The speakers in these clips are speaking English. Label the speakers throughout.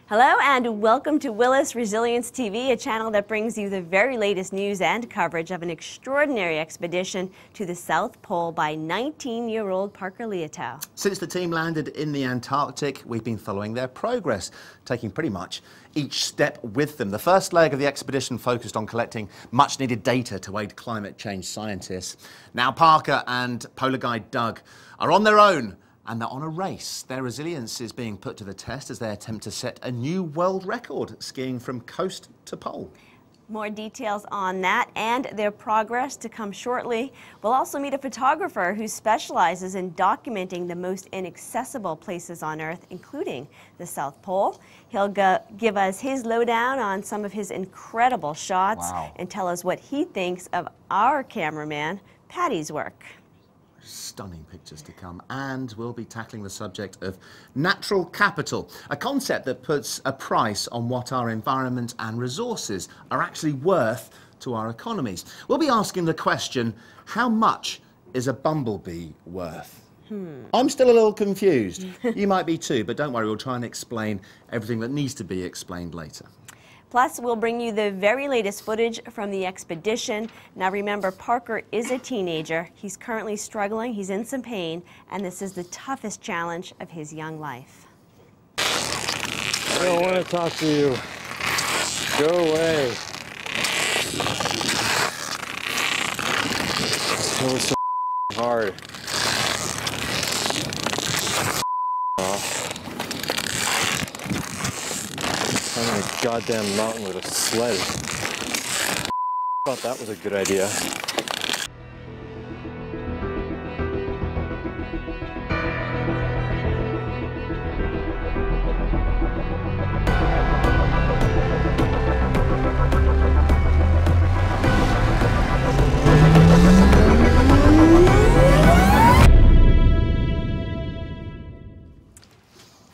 Speaker 1: Hello and welcome to Willis Resilience TV, a channel that brings you the very latest news and coverage of an extraordinary expedition to the South Pole by 19-year-old Parker Leotow.
Speaker 2: Since the team landed in the Antarctic, we've been following their progress, taking pretty much each step with them. The first leg of the expedition focused on collecting much-needed data to aid climate change scientists. Now Parker and polar guide Doug are on their own, and they're on a race. Their resilience is being put to the test as they attempt to set a new world record skiing from coast to pole.
Speaker 1: More details on that and their progress to come shortly. We'll also meet a photographer who specializes in documenting the most inaccessible places on Earth, including the South Pole. He'll give us his lowdown on some of his incredible shots and tell us what he thinks of our cameraman, Patty's work.
Speaker 2: Stunning pictures to come, and we'll be tackling the subject of natural capital, a concept that puts a price on what our environment and resources are actually worth to our economies. We'll be asking the question, how much is a bumblebee worth? I'm still a little confused. You might be too, but don't worry, we'll try and explain everything that needs to be explained later.
Speaker 1: Plus, we'll bring you the very latest footage from the expedition. Now remember, Parker is a teenager. He's currently struggling, he's in some pain, and this is the toughest challenge of his young life.
Speaker 3: I don't want to talk to you. Go away. It was so hard. I'm on a goddamn mountain with a sled. Thought that was a good idea.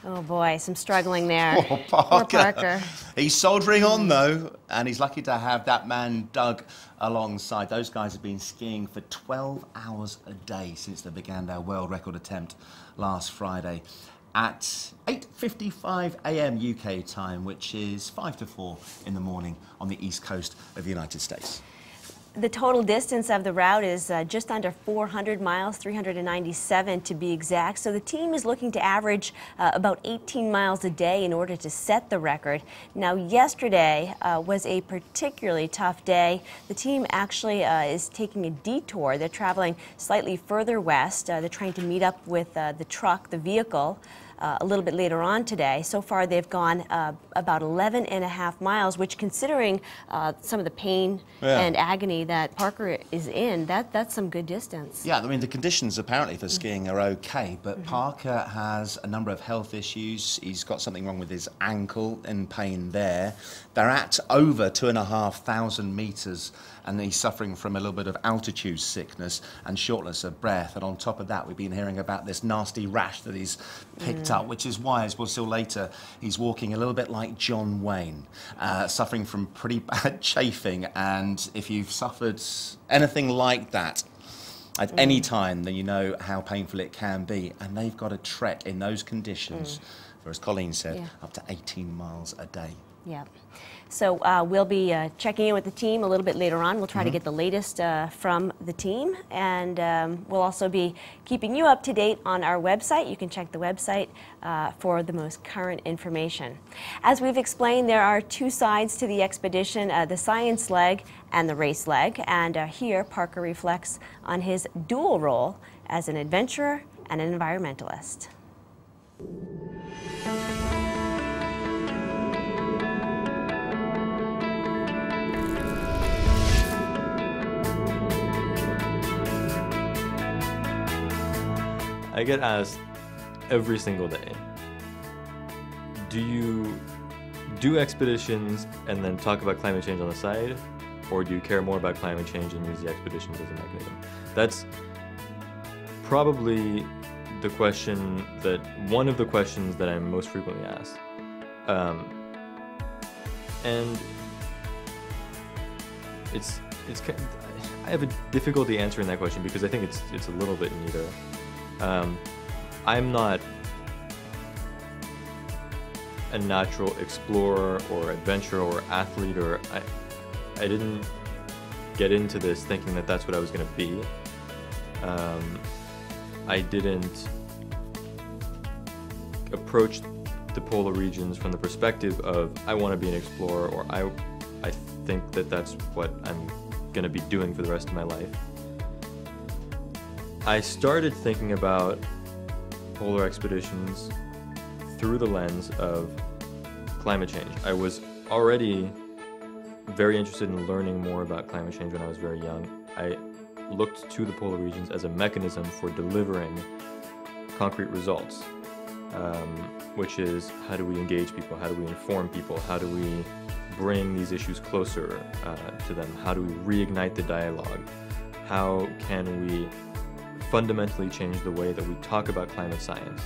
Speaker 1: Oh boy, some struggling there.
Speaker 2: Oh, Parker.
Speaker 1: Poor Parker.
Speaker 2: He's soldiering on though, and he's lucky to have that man Doug alongside. Those guys have been skiing for 12 hours a day since they began their world record attempt last Friday at 8:55 a.m. UK time, which is 5 to 4 in the morning on the east coast of the United States.
Speaker 1: The total distance of the route is just under 400 miles, 397 to be exact. So the team is looking to average about 18 miles a day in order to set the record. Now, yesterday was a particularly tough day. The team actually is taking a detour. They're traveling slightly further west. They're trying to meet up with the truck, the vehicle, a little bit later on today. So far they've gone about 11 and a half miles, which considering some of the pain and agony that Parker is in, that's some good distance.
Speaker 2: Yeah, I mean the conditions apparently for skiing are okay, but Parker has a number of health issues. He's got something wrong with his ankle and pain there. They're at over 2,500 meters and he's suffering from a little bit of altitude sickness and shortness of breath. And on top of that, we've been hearing about this nasty rash that he's picked up, which is why, as we'll see later, he's walking a little bit like John Wayne, suffering from pretty bad chafing. And if you've suffered anything like that at any time, then you know how painful it can be. And they've got to trek in those conditions for, as Colleen said, up to 18 miles a day.
Speaker 1: Yeah. So we'll be checking in with the team a little bit later on. We'll try to get the latest from the team, and we'll also be keeping you up to date on our website. You can check the website for the most current information. As we've explained, there are two sides to the expedition, the science leg and the race leg, and here Parker reflects on his dual role as an adventurer and an environmentalist.
Speaker 3: I get asked every single day, do you do expeditions and then talk about climate change on the side, or do you care more about climate change and use the expeditions as a mechanism? That's probably the question one of the questions that I'm most frequently asked. And I have a difficulty answering that question because I think it's a little bit neither. I'm not a natural explorer or adventurer or athlete, or I didn't get into this thinking that that's what I was going to be. I didn't approach the polar regions from the perspective of I want to be an explorer, or I think that that's what I'm going to be doing for the rest of my life. I started thinking about polar expeditions through the lens of climate change. I was already very interested in learning more about climate change when I was very young. I looked to the polar regions as a mechanism for delivering concrete results, which is how do we engage people, how do we inform people, how do we bring these issues closer to them, how do we reignite the dialogue, how can we fundamentally change the way that we talk about climate science.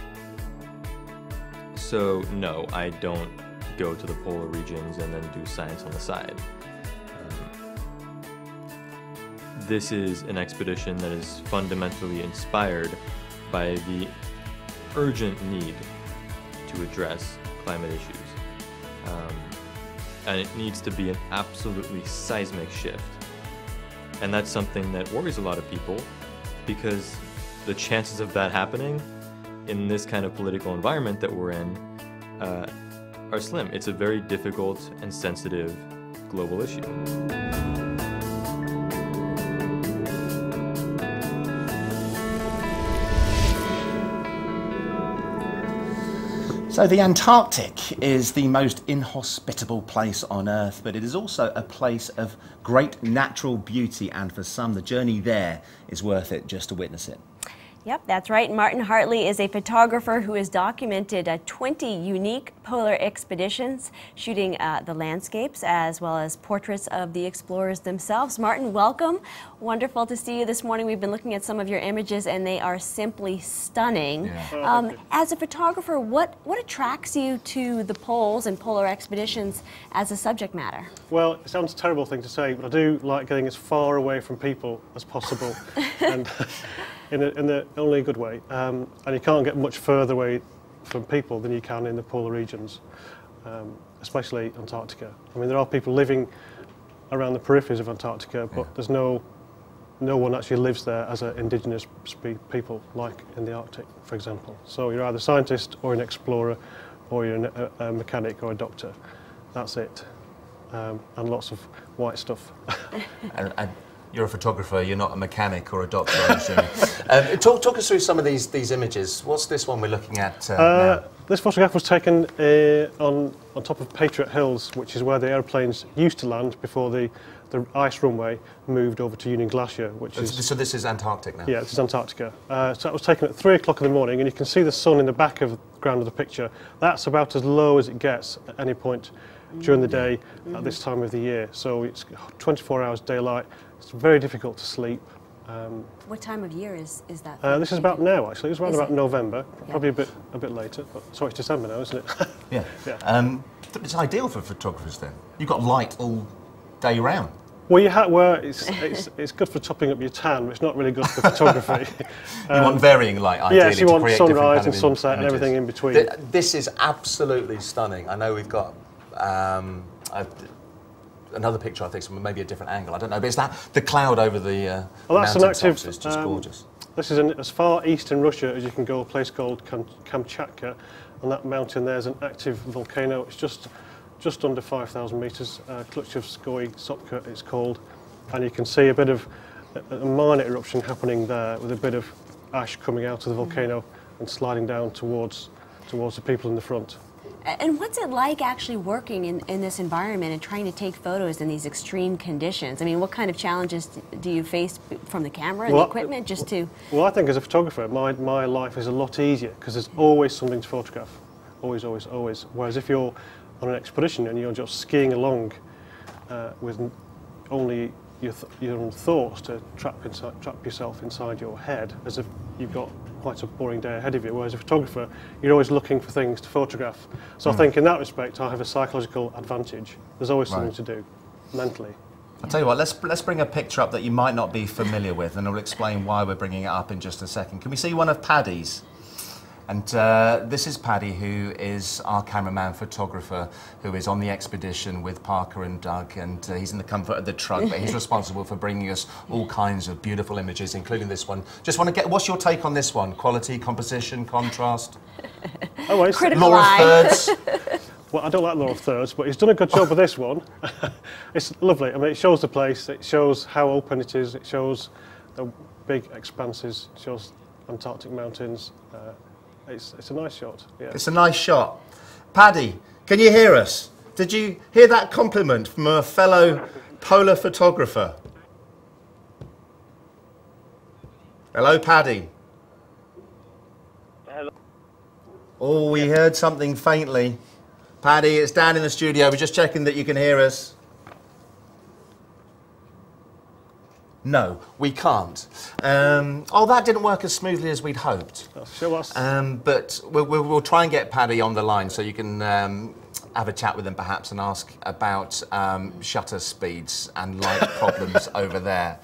Speaker 3: So no, I don't go to the polar regions and then do science on the side. This is an expedition that is fundamentally inspired by the urgent need to address climate issues. And it needs to be an absolutely seismic shift. And that's something that worries a lot of people, because the chances of that happening in this kind of political environment that we're in are slim. It's a very difficult and sensitive global issue.
Speaker 2: So the Antarctic is the most inhospitable place on Earth, but it is also a place of great natural beauty, and for some, the journey there is worth it just to witness it.
Speaker 1: Yep, that's right. Martin Hartley is a photographer who has documented 20 unique polar expeditions, shooting the landscapes as well as portraits of the explorers themselves. Martin, welcome. Wonderful to see you this morning. We've been looking at some of your images and they are simply stunning. Yeah. As a photographer, what attracts you to the poles and polar expeditions as a subject matter?
Speaker 4: Well, it sounds a terrible thing to say, but I do like getting as far away from people as possible. And in the only good way, and you can't get much further away from people than you can in the polar regions, especially Antarctica. I mean, there are people living around the peripheries of Antarctica, but there's no one actually lives there as an indigenous people, like in the Arctic, for example. So you're either a scientist or an explorer, or you're a mechanic or a doctor. That's it, and lots of white stuff.
Speaker 2: And you're a photographer, you're not a mechanic or a doctor, I'm assuming. Talk us through some of these images. What's this one we're looking at now?
Speaker 4: This photograph was taken on top of Patriot Hills, which is where the airplanes used to land before the ice runway moved over to Union Glacier, which is...
Speaker 2: So this is Antarctic now?
Speaker 4: Yeah, this is Antarctica. So that was taken at 3 o'clock in the morning, and you can see the sun in the back of the ground of the picture. That's about as low as it gets at any point during the day at this time of the year. So it's 24 hours daylight. It's very difficult to sleep.
Speaker 1: What time of year is that?
Speaker 4: This is about now, actually. It's around about November, probably a bit later. But sorry, it's December now, isn't it?
Speaker 2: Yeah. Yeah. It's ideal for photographers then. You've got light all day round.
Speaker 4: Well, it's good for topping up your tan, but it's not really good for photography.
Speaker 2: You want varying light, ideally,
Speaker 4: yes, you
Speaker 2: to
Speaker 4: want
Speaker 2: create
Speaker 4: sunrise and
Speaker 2: kind of
Speaker 4: sunset and everything in between.
Speaker 2: This is absolutely stunning. I know we've got another picture, I think, from maybe a different angle. I don't know, but it's the cloud over the mountaintops is just gorgeous.
Speaker 4: This is as far east in Russia as you can go, a place called Kamchatka, and that mountain there is an active volcano. It's just under 5,000 metres, Kluchevskoye Sopka it's called, and you can see a bit of a minor eruption happening there with a bit of ash coming out of the volcano and sliding down towards the people in the front.
Speaker 1: And what's it like actually working in this environment and trying to take photos in these extreme conditions? I mean, what kind of challenges do you face from the camera and the equipment just to...
Speaker 4: Well, I think as a photographer, my life is a lot easier because there's always something to photograph. Always, always, always. Whereas if you're on an expedition and you're just skiing along with only your own thoughts to trap yourself inside your head, as if you've got quite a boring day ahead of you. Whereas a photographer, you're always looking for things to photograph. So I think in that respect, I have a psychological advantage. There's always something to do, mentally.
Speaker 2: I'll tell you what, let's bring a picture up that you might not be familiar with, and I'll explain why we're bringing it up in just a second. Can we see one of Paddy's? And this is Paddy, who is our cameraman photographer, who is on the expedition with Parker and Doug, and he's in the comfort of the truck, but he's responsible for bringing us all kinds of beautiful images, including this one. Just want to get, what's your take on this one? Quality, composition, contrast?
Speaker 4: Oh, well,
Speaker 1: Critical
Speaker 2: Law of
Speaker 1: eye.
Speaker 2: thirds?
Speaker 4: Well, I don't like law of thirds, but he's done a good job with this one. It's lovely. I mean, it shows the place, it shows how open it is, it shows the big expanses, it shows Antarctic mountains. It's a nice shot. Yeah.
Speaker 2: It's a nice shot. Paddy, can you hear us? Did you hear that compliment from a fellow polar photographer? Hello, Paddy.
Speaker 5: Hello.
Speaker 2: Oh, we heard something faintly. Paddy, it's down in the studio. We're just checking that you can hear us. No, we can't. Oh, that didn't work as smoothly as we'd hoped.
Speaker 4: Show us.
Speaker 2: But we'll try and get Paddy on the line so you can have a chat with him perhaps and ask about shutter speeds and light problems over there.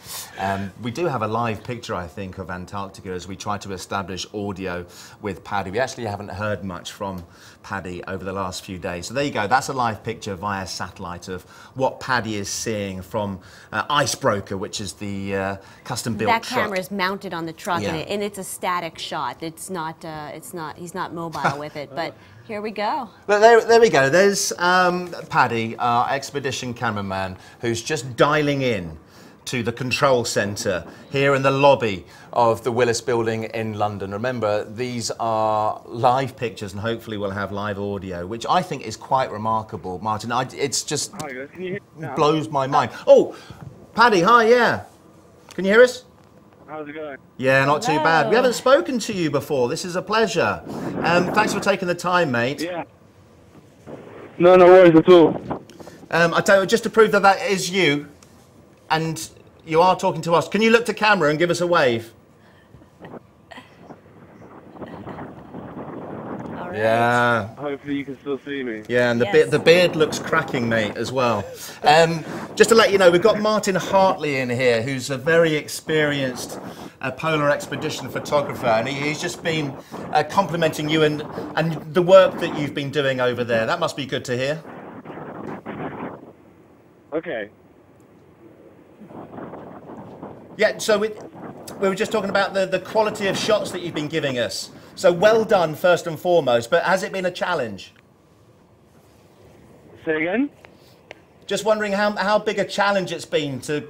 Speaker 2: We do have a live picture, I think, of Antarctica as we try to establish audio with Paddy. We actually haven't heard much from Paddy over the last few days. So there you go, that's a live picture via satellite of what Paddy is seeing from Icebroker, which is the custom-built truck.
Speaker 1: That camera is mounted on the truck,
Speaker 2: Yeah.
Speaker 1: and it's a static shot. It's not. He's not mobile with it. But here we go.
Speaker 2: But there we go. There's Paddy, our expedition cameraman, who's just dialing in to the control centre here in the lobby of the Willis building in London. Remember, these are live pictures and hopefully we'll have live audio, which I think is quite remarkable, Martin. It's just
Speaker 5: Hi guys, can you hear me now?
Speaker 2: blows my mind. Oh, Paddy, hi, yeah. Can you hear us?
Speaker 5: How's it going?
Speaker 2: Yeah, not too bad. We
Speaker 1: Hello.
Speaker 2: haven't spoken to you before. This is a pleasure. Thanks for taking the time, mate.
Speaker 5: Yeah. No worries at all.
Speaker 2: I tell you, just to prove that that is you, and you are talking to us, can you look to camera and give us a wave?
Speaker 1: All right.
Speaker 2: Yeah,
Speaker 5: Hopefully you can still see me.
Speaker 2: yeah, and
Speaker 1: Yes.
Speaker 2: the beard looks cracking, mate, as well. Just to let you know, we've got Martin Hartley in here, who's a very experienced polar expedition photographer, and he's just been complimenting you and the work that you've been doing over there. That must be good to hear.
Speaker 5: Okay.
Speaker 2: Yeah, so we were just talking about the quality of shots that you've been giving us. So well done, first and foremost, but has it been a challenge?
Speaker 5: Say again?
Speaker 2: Just wondering how big a challenge it's been to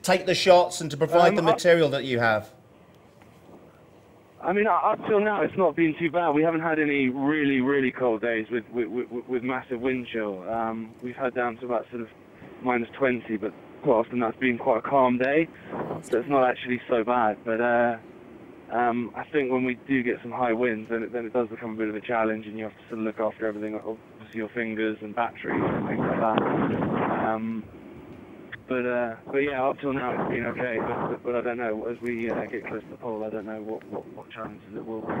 Speaker 2: take the shots and to provide the material that you have.
Speaker 5: I mean, up till now it's not been too bad. We haven't had any really, really cold days with massive wind chill. We've had down to about sort of -20, but quite often that's been quite a calm day, so it's not actually so bad. But I think when we do get some high winds, then it does become a bit of a challenge, and you have to sort of look after everything, obviously your fingers and batteries and things like that. But yeah, up till now it's been okay. But I don't know, as we get close to the pole, I don't know what challenges it will be.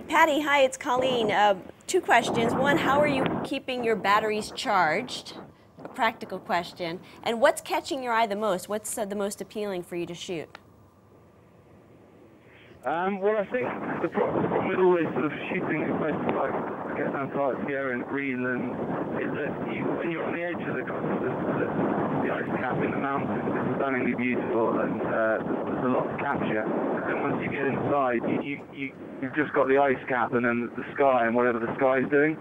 Speaker 1: Paddy, hi, it's Colleen. Two questions. One, how are you keeping your batteries charged? A practical question. And what's catching your eye the most? What's the most appealing for you to shoot?
Speaker 5: Well, I think the problem with always sort of shooting in places like Antarctica and Greenland is that when you're on the edge of the ice cap in the mountains, it's stunningly beautiful and there's a lot to capture. And once you get inside, you've just got the ice cap and then the sky and whatever the sky is doing.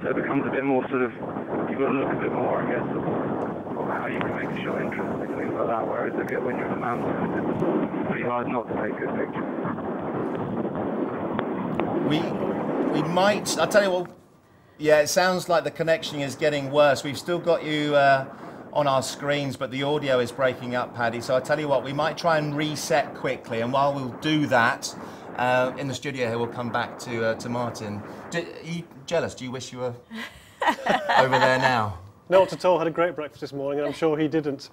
Speaker 5: So it becomes a bit more sort of, you've got to look a bit more, I guess, of how you can make a shot interesting, things like that. Whereas when you're in the mountains, it's pretty hard not to take good pictures.
Speaker 2: We might, I'll tell you what, yeah, it sounds like the connection is getting worse. We've still got you on our screens, but the audio is breaking up, Paddy. So I'll tell you what, we might try and reset quickly, and while we'll do that, in the studio here, we'll come back to Martin. Are you jealous? Do you wish you were over there now?
Speaker 4: Not at all. Had a great breakfast this morning, and I'm sure he didn't.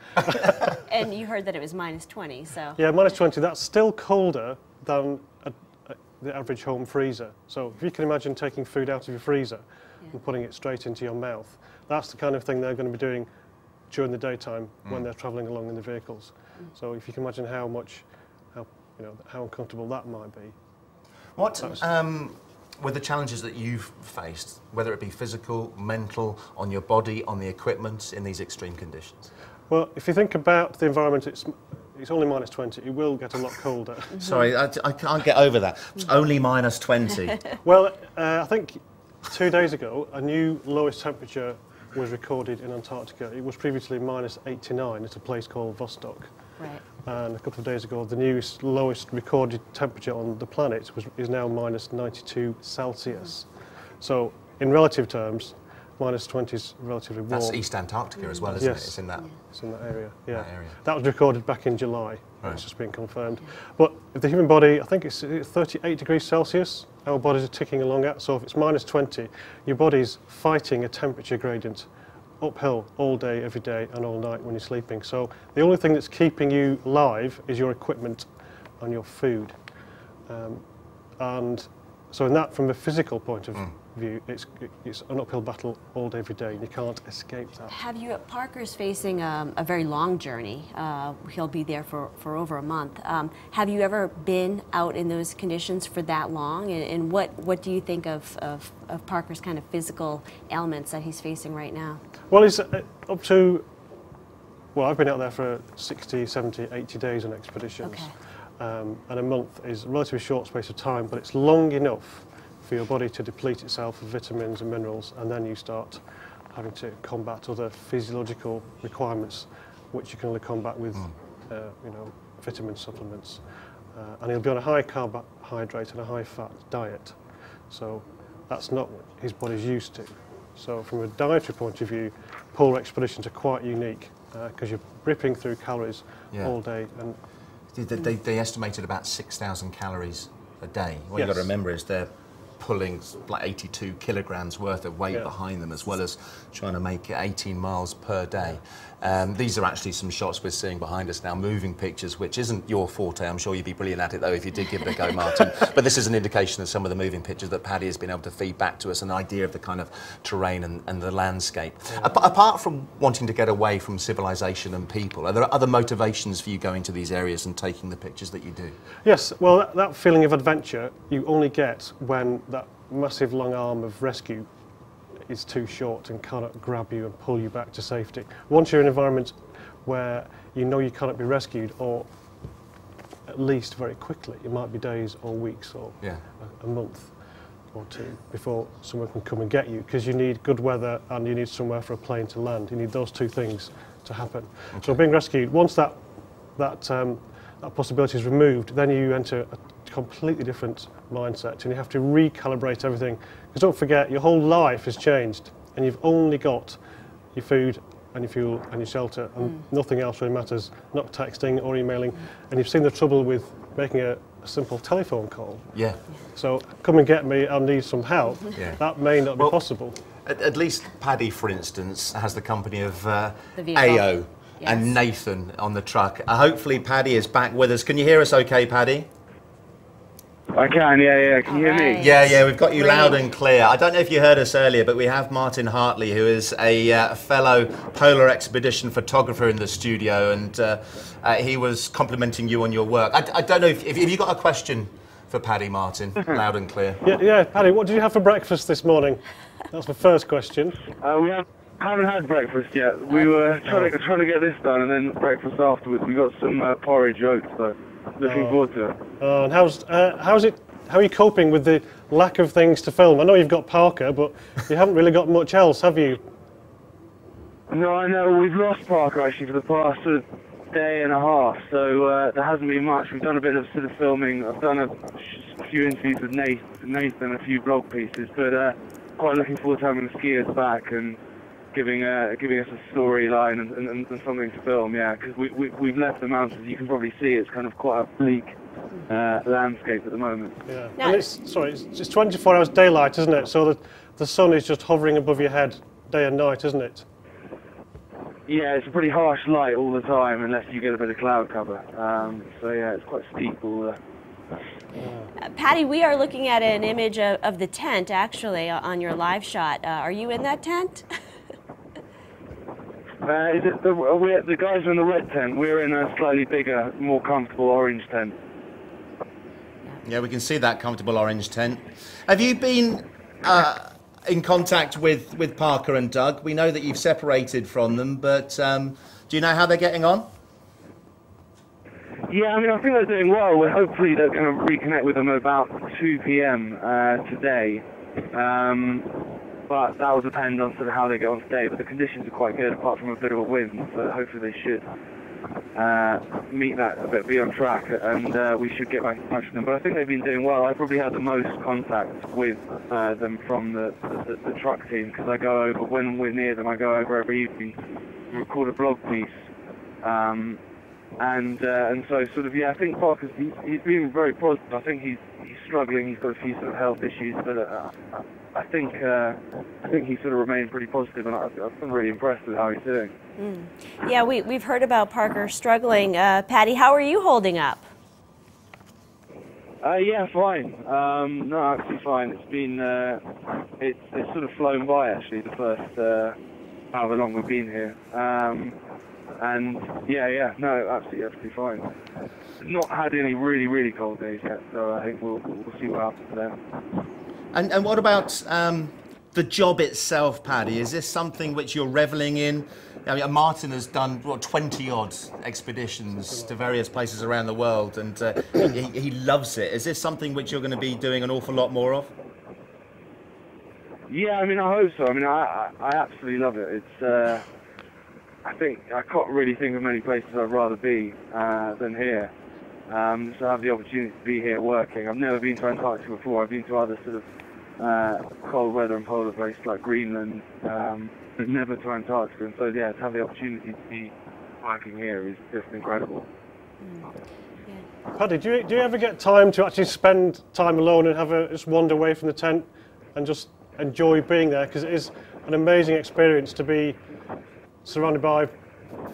Speaker 1: And you heard that it was -20, so.
Speaker 4: Yeah, -20. That's still colder than the average home freezer. So if you can imagine taking food out of your freezer and putting it straight into your mouth, that's the kind of thing they're going to be doing during the daytime when they're travelling along in the vehicles. So if you can imagine how you know, how uncomfortable that might be.
Speaker 2: What were the challenges that you've faced, whether it be physical, mental, on your body, on the equipment, in these extreme conditions?
Speaker 4: Well, if you think about the environment, it's only minus 20. It will get a lot colder.
Speaker 2: Sorry, I can't get over that. It's only minus 20.
Speaker 4: Well, I think 2 days ago, a new lowest temperature was recorded in Antarctica. It was previously minus 89 at a place called Vostok.
Speaker 1: Right.
Speaker 4: And a couple of days ago, the newest lowest recorded temperature on the planet is now minus 92 Celsius. So, in relative terms, minus 20 is relatively warm.
Speaker 2: That's East Antarctica as well, isn't it? It's in that.
Speaker 4: It's in that area. Yeah.
Speaker 2: That area.
Speaker 4: That was recorded back in July.
Speaker 2: Right.
Speaker 4: It's just been confirmed. But if the human body, I think it's 38 degrees Celsius, our bodies are ticking along at. So if it's minus 20, your body's fighting a temperature gradient uphill all day, every day, and all night when you're sleeping. So the only thing that's keeping you alive is your equipment and your food. And so in that, from a physical point of view, it's an uphill battle all day, every day, and you can't escape that.
Speaker 1: Have you, Parker's facing a very long journey. He'll be there for over a month. Have you ever been out in those conditions for that long? And what do you think of Parker's kind of physical ailments that he's facing right now?
Speaker 4: Well, he's up to, well, I've been out there for 60, 70, 80 days on expeditions.
Speaker 1: Okay.
Speaker 4: And a month is a relatively short space of time, but it's long enough for your body to deplete itself of vitamins and minerals, and then you start having to combat other physiological requirements, which you can only combat with, you know, vitamin supplements. And he'll be on a high carbohydrate and a high fat diet, so that's not what his body's used to. So from a dietary point of view, polar expeditions are quite unique because you're ripping through calories all day. And
Speaker 2: They estimated about 6,000 calories a day. What you've got to
Speaker 4: Yes.
Speaker 2: remember is they're pulling like 82 kilograms worth of weight behind them, as well as trying to make it 18 miles per day. These are actually some shots we're seeing behind us now, moving pictures, which isn't your forte. I'm sure you'd be brilliant at it, though, if you did give it a go, Martin. But this is an indication of some of the moving pictures that Paddy has been able to feed back to us, an idea of the kind of terrain and the landscape. Apart from wanting to get away from civilization and people, are there other motivations for you going to these areas and taking the pictures that you do?
Speaker 4: yes, well, that feeling of adventure you only get when that massive long arm of rescue is too short and cannot grab you and pull you back to safety. Once you're in an environment where you know you cannot be rescued, or at least very quickly, it might be days or weeks or a month or two before someone can come and get you, because you need good weather and you need somewhere for a plane to land. You need those two things to happen. Okay. So being rescued, once that possibility is removed, then you enter a completely different mindset, and you have to recalibrate everything, because don't forget, your whole life has changed and you've only got your food and your fuel and your shelter, and nothing else really matters, not texting or emailing. And you've seen the trouble with making a simple telephone call.
Speaker 2: Yeah.
Speaker 4: So come and get me, I need some help. That may not be possible.
Speaker 2: At least Paddy, for instance, has the company of
Speaker 1: vehicle.
Speaker 2: AO and Nathan on the truck. Hopefully Paddy is back with us. Can you hear us okay, Paddy?
Speaker 5: I can, yeah. Can you hear me?
Speaker 2: Yeah, we've got you loud and clear. I don't know if you heard us earlier, but we have Martin Hartley, who is a fellow polar expedition photographer in the studio, and he was complimenting you on your work. I don't know if you got a question for Paddy, Martin, loud and clear.
Speaker 4: Yeah, Paddy, what did you have for breakfast this morning? That's the first question.
Speaker 5: We haven't had breakfast yet. We were trying to get this done, and then breakfast afterwards. We got some porridge oats, so looking forward to it.
Speaker 4: And how are you coping with the lack of things to film? I know you've got Parker, but you haven't really got much else, have you?
Speaker 5: No, I know. We've lost Parker actually for the past sort of day and a half, so there hasn't been much. We've done a bit of sort of filming. I've done a few interviews with Nathan, a few blog pieces, but quite looking forward to having the skiers back and giving us a storyline and something to film, because we've left the mountains. You can probably see it's kind of quite a bleak landscape at the moment.
Speaker 4: Yeah, and it's 24 hours daylight, isn't it? So the sun is just hovering above your head day and night, isn't it?
Speaker 5: Yeah, it's a pretty harsh light all the time unless you get a bit of cloud cover. So yeah, it's quite steep all there.
Speaker 1: Paddy, we are looking at an image of the tent, actually, on your live shot. Are you in that tent?
Speaker 5: The guys are in the red tent. We're in a slightly bigger, more comfortable orange tent.
Speaker 2: Yeah, we can see that comfortable orange tent. Have you been in contact with Parker and Doug? We know that you've separated from them, but do you know how they're getting on?
Speaker 5: Yeah, I mean, I think they're doing well. We're hopefully they're going to reconnect with them at about 2 p.m. Today. But that will depend on sort of how they get on today. But the conditions are quite good, apart from a bit of a wind. So hopefully they should meet that a bit, be on track, and we should get back in touch with them. But I think they've been doing well. I probably had the most contact with them from the truck team, because I go over, when we're near them, I go over every evening and record a blog piece. And so sort of, yeah, I think Parker's, he's been very positive. I think he's struggling. He's got a few sort of health issues, but I think he sort of remained pretty positive, and I've been really impressed with how he's doing.
Speaker 1: Yeah, we've heard about Parker struggling. Paddy, how are you holding up?
Speaker 5: Yeah, fine. No, actually fine. It's been it's sort of flown by, actually, the first however long we've been here. And yeah, no, absolutely fine. Not had any really cold days yet, so I think we'll see what happens then.
Speaker 2: And what about the job itself, Paddy? Is this something which you're reveling in? I mean, Martin has done, 20-odd expeditions to various places around the world, and he loves it. Is this something which you're going to be doing an awful lot more of?
Speaker 5: Yeah, I mean, I hope so. I mean, I absolutely love it. It's I think I can't really think of many places I'd rather be than here. So I have the opportunity to be here working. I've never been to Antarctica before. I've been to other sort of cold weather and polar places like Greenland, but never to Antarctica. And so, yeah, to have the opportunity to be working here is just incredible.
Speaker 4: Paddy, do you ever get time to actually spend time alone and just wander away from the tent and just enjoy being there? Because it is an amazing experience to be surrounded by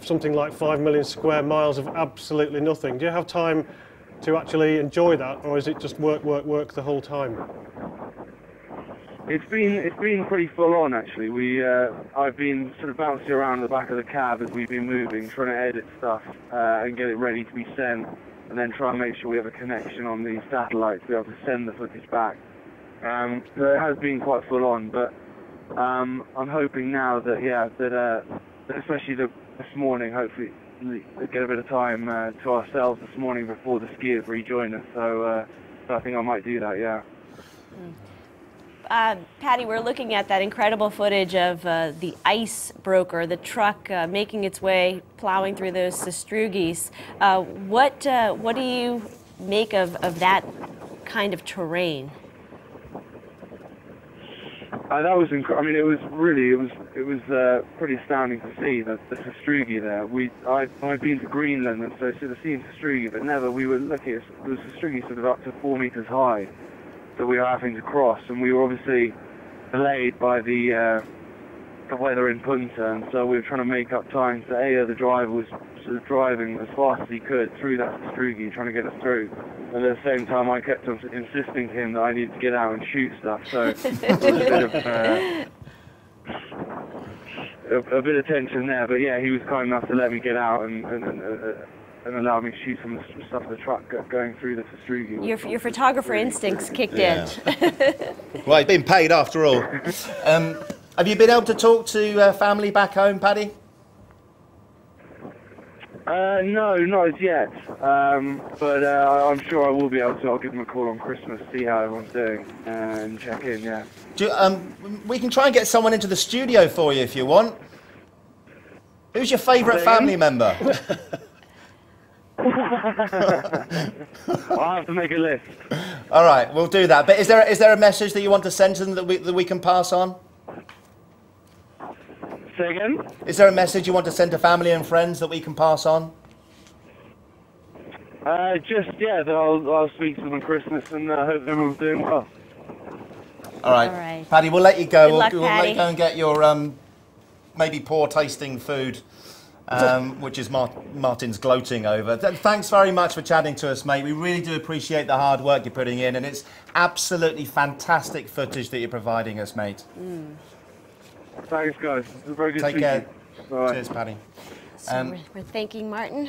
Speaker 4: something like 5 million square miles of absolutely nothing. Do you have time to actually enjoy that, or is it just work the whole time?
Speaker 5: It's been pretty full on, actually. I've been sort of bouncing around the back of the cab as we've been moving, trying to edit stuff and get it ready to be sent, and then try and make sure we have a connection on the satellite to be able to send the footage back. So it has been quite full on, but I'm hoping now that especially this morning, hopefully we get a bit of time to ourselves this morning before the skiers rejoin us. So I think I might do that, yeah.
Speaker 1: Paddy, we're looking at that incredible footage of the ice broker, the truck making its way, plowing through those sastrugies. What do you make of that kind of terrain?
Speaker 5: That was incredible. I mean, it was pretty astounding to see the sastrugi there. I've been to Greenland, and so sort of seen sastrugi, but never. We were looking at the sastrugi sort of up to 4 meters high that we were having to cross, and we were obviously delayed by the weather in Punta, and so we were trying to make up time. So the driver was sort of driving as fast as he could through that sastrugi, trying to get us through. And at the same time, I kept on insisting to him that I needed to get out and shoot stuff. So there was a bit of tension there. But yeah, he was kind enough to let me get out and allow me to shoot some stuff of the truck going through the sastrugi.
Speaker 1: Your photographer instincts kicked in.
Speaker 2: Well, he's been paid after all. Have you been able to talk to family back home, Paddy?
Speaker 5: No, not as yet. But I'm sure I will be able to. I'll give them a call on Christmas, see how everyone's doing, and check in, yeah.
Speaker 2: We can try and get someone into the studio for you if you want. Who's your favourite family member?
Speaker 5: I'll have to make a list.
Speaker 2: All right, we'll do that. But is there a message that you want to send to them that we can pass on?
Speaker 5: Say again?
Speaker 2: Is there a message you want to send to family and friends that we can pass on?
Speaker 5: That I'll speak to them on Christmas, and I hope everyone's doing well.
Speaker 2: All right. Paddy, we'll let you go. We'll let you go and get your maybe poor tasting food, which is Martin's gloating over. Thanks very much for chatting to us, mate. We really do appreciate the hard work you're putting in, and it's absolutely fantastic footage that you're providing us, mate.
Speaker 5: Thanks, guys. It's very good.
Speaker 2: Take care.
Speaker 5: Bye.
Speaker 2: Cheers, Paddy.
Speaker 1: So we're thanking Martin.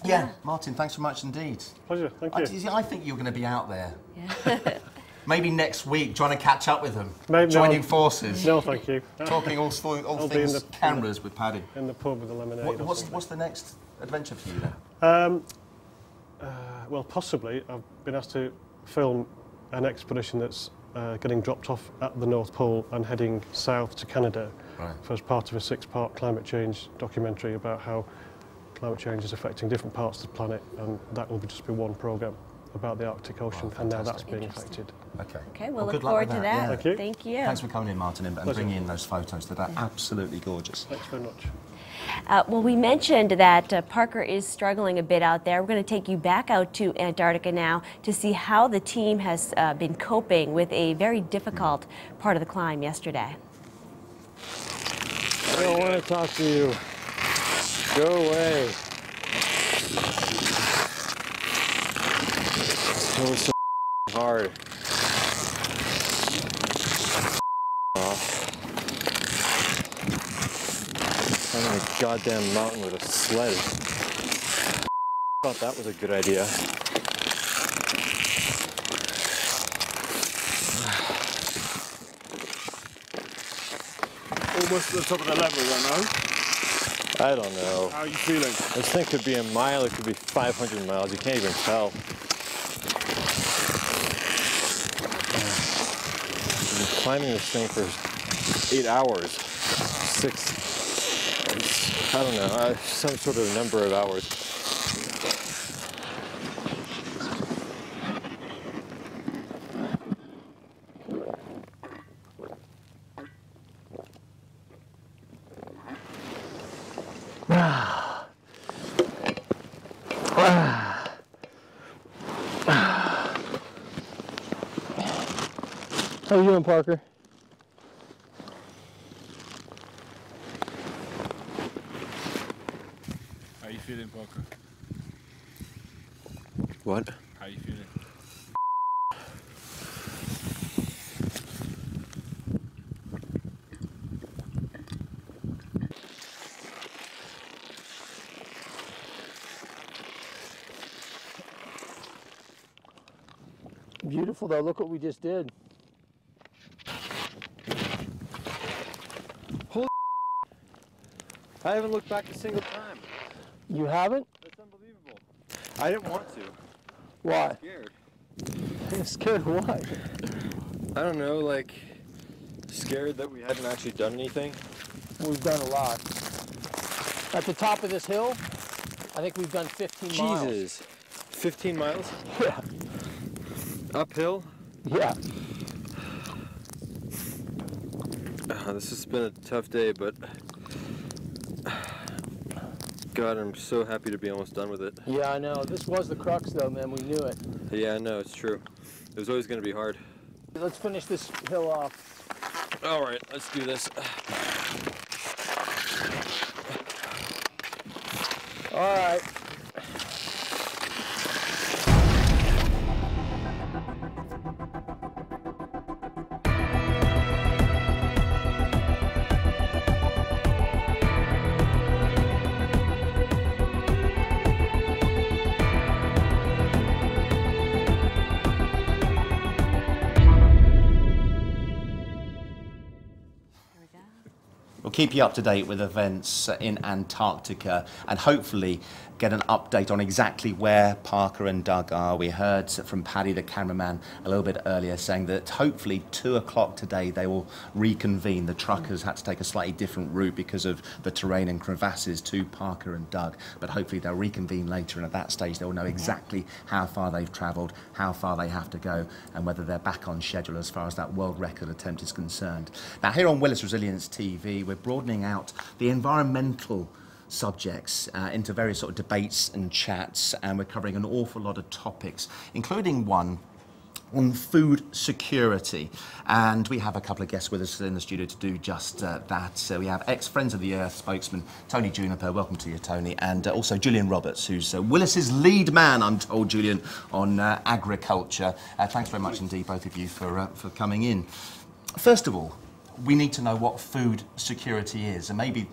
Speaker 2: Yeah, Martin, thanks so much indeed.
Speaker 4: Pleasure, thank you.
Speaker 2: I think you're going to be out there.
Speaker 1: Yeah.
Speaker 2: Maybe next week, trying to catch up with them.
Speaker 4: Maybe
Speaker 2: joining forces.
Speaker 4: No, thank you.
Speaker 2: Talking all things cameras with Paddy.
Speaker 4: In the pub with the lemonade.
Speaker 2: What's the next adventure for you
Speaker 4: then? Well, possibly. I've been asked to film an expedition that's getting dropped off at the North Pole and heading south to Canada as part of a 6-part climate change documentary about how climate change is affecting different parts of the planet, and that will just be one programme about the Arctic Ocean, and now that's being affected.
Speaker 1: Okay, we'll look
Speaker 2: good luck
Speaker 1: forward
Speaker 2: with
Speaker 1: to
Speaker 2: that.
Speaker 1: that.
Speaker 2: Yeah.
Speaker 1: Thank you.
Speaker 2: Thanks for coming in, Martin, and bringing in those photos that are absolutely gorgeous.
Speaker 4: Thanks very much.
Speaker 1: Well, we mentioned that Parker is struggling a bit out there. We're going to take you back out to Antarctica now to see how the team has been coping with a very difficult part of the climb yesterday.
Speaker 6: I don't want to talk to you. Go away. It was so hard. Climbing a goddamn mountain with a sled. Thought that was a good idea.
Speaker 7: Almost at the top of the level, I know.
Speaker 6: I don't know.
Speaker 7: How are you feeling?
Speaker 6: This thing could be a mile, it could be 500 miles. You can't even tell. I've been climbing this thing for 8 hours. 6, I don't know, some sort of number of hours. How you doing, Parker?
Speaker 7: How are you feeling, Parker?
Speaker 6: What?
Speaker 7: How are you feeling?
Speaker 6: Beautiful though, look what we just did. Holy I haven't looked back a single time. You haven't?
Speaker 7: That's unbelievable. I didn't want to.
Speaker 6: Why?
Speaker 7: I'm scared.
Speaker 6: You're scared why? I don't know, like scared that we hadn't actually done anything. We've done a lot. At the top of this hill, I think we've done 15 miles. Jesus. 15 miles? Yeah. Uphill? Yeah. This has been a tough day, but God, I'm so happy to be almost done with it. Yeah, I know. This was the crux, though, man. We knew it. Yeah, I know. It's true. It was always going to be hard. Let's finish this hill off. All right, let's do this. All right.
Speaker 2: We'll keep you up to date with events in Antarctica and hopefully get an update on exactly where Parker and Doug are. We heard from Paddy, the cameraman, a little bit earlier saying that hopefully 2 o'clock today they will reconvene. The truckers had to take a slightly different route because of the terrain and crevasses to Parker and Doug, but hopefully they'll reconvene later, and at that stage they'll know exactly how far they've travelled, how far they have to go, and whether they're back on schedule as far as that world record attempt is concerned. Now here on Willis Resilience TV, we're broadening out the environmental subjects into various sort of debates and chats, and we're covering an awful lot of topics, including one on food security. And we have a couple of guests with us in the studio to do just that. So we have ex-Friends of the Earth spokesman Tony Juniper, welcome to you, Tony, and also Julian Roberts, who's Willis's lead man, I'm told, Julian, on agriculture. Thanks very much indeed, both of you, for coming in. First of all, we need to know what food security is, and maybe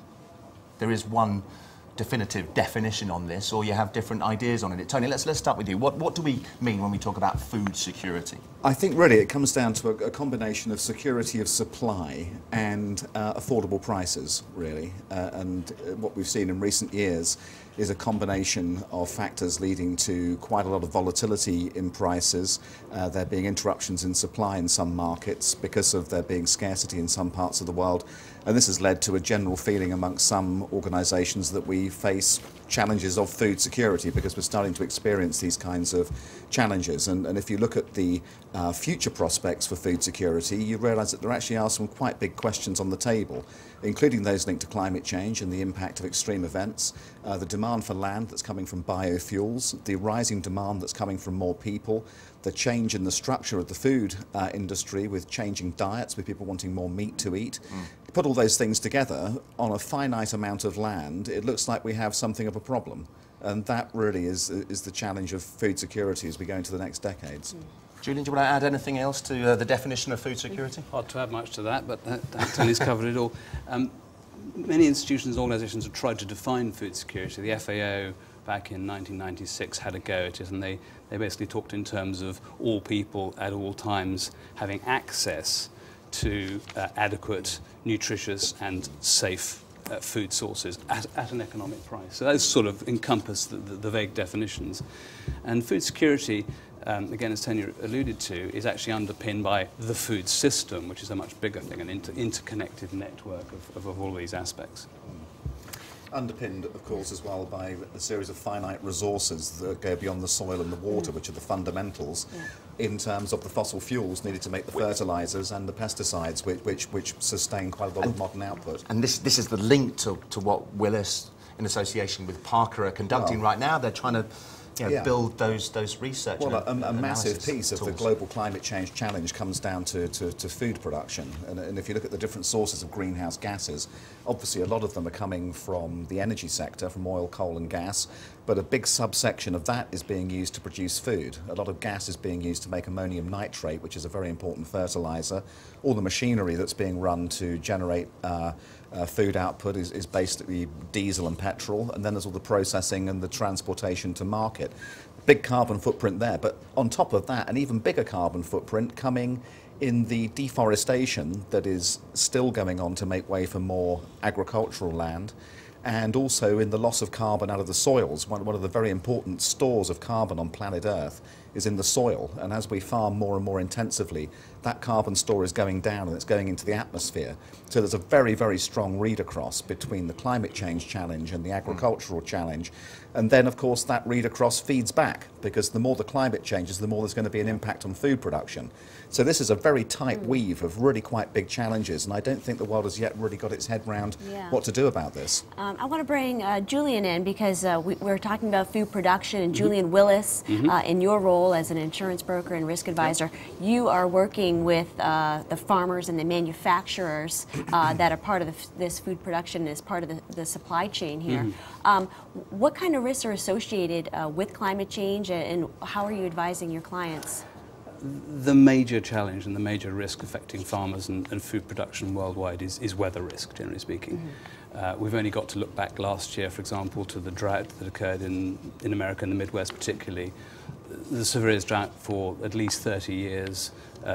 Speaker 2: there is one definitive definition on this, or you have different ideas on it. Tony, let's start with you. What do we mean when we talk about food security?
Speaker 8: I think really it comes down to a combination of security of supply and affordable prices, really. And what we've seen in recent years is a combination of factors leading to quite a lot of volatility in prices, there being interruptions in supply in some markets because of there being scarcity in some parts of the world. And this has led to a general feeling amongst some organisations that we face challenges of food security because we're starting to experience these kinds of challenges. And if you look at the future prospects for food security, you realise that there actually are some quite big questions on the table, including those linked to climate change and the impact of extreme events, the demand for land that's coming from biofuels, the rising demand that's coming from more people, the change in the structure of the food industry with changing diets, with people wanting more meat to eat. Put all those things together on a finite amount of land, it looks like we have something of a problem. And that really is the challenge of food security as we go into the next decades.
Speaker 2: Julian, do you want to add anything else to the definition of food security?
Speaker 9: Hard to add much to that, but Tony's covered it all. Many institutions and organisations have tried to define food security. The FAO back in 1996 had a go at it, and they basically talked in terms of all people at all times having access to adequate, nutritious and safe food sources at an economic price. So those sort of encompass the vague definitions. And food security, again, as Tony alluded to, is actually underpinned by the food system, which is a much bigger thing, an interconnected network of all these aspects.
Speaker 8: Underpinned, of course, as well by a series of finite resources that go beyond the soil and the water, which are the fundamentals in terms of the fossil fuels needed to make the fertilisers and the pesticides, which sustain quite a lot of modern output.
Speaker 2: And this is the link to what Willis, in association with Parker, are conducting right now. They're trying to build those research.
Speaker 8: Well, a massive piece of the global climate change challenge comes down to food production. And if you look at the different sources of greenhouse gases, obviously a lot of them are coming from the energy sector, from oil, coal and gas, but a big subsection of that is being used to produce food. A lot of gas is being used to make ammonium nitrate, which is a very important fertiliser. All the machinery that's being run to generate food output is basically diesel and petrol, and then there's all the processing and the transportation to market. Big carbon footprint there, but on top of that, an even bigger carbon footprint coming in the deforestation that is still going on to make way for more agricultural land, and also in the loss of carbon out of the soils. One of the very important stores of carbon on planet Earth is in the soil, and as we farm more and more intensively, that carbon store is going down and it's going into the atmosphere. So there's a very, very strong read across between the climate change challenge and the agricultural challenge. And then, of course, that read across feeds back, because the more the climate changes, the more there's going to be an impact on food production. So this is a very tight weave of really quite big challenges, and I don't think the world has yet really got its head round what to do about this.
Speaker 1: I want to bring Julian in, because we're talking about food production, and Julian Willis, in your role as an insurance broker and risk advisor, you are working with the farmers and the manufacturers that are part of this food production as part of the supply chain here. What kind of risks are associated with climate change, and how are you advising your clients?
Speaker 9: The major challenge and the major risk affecting farmers and food production worldwide is weather risk, generally speaking. We've only got to look back last year, for example, to the drought that occurred in America, in the Midwest particularly. The severest drought for at least 30 years,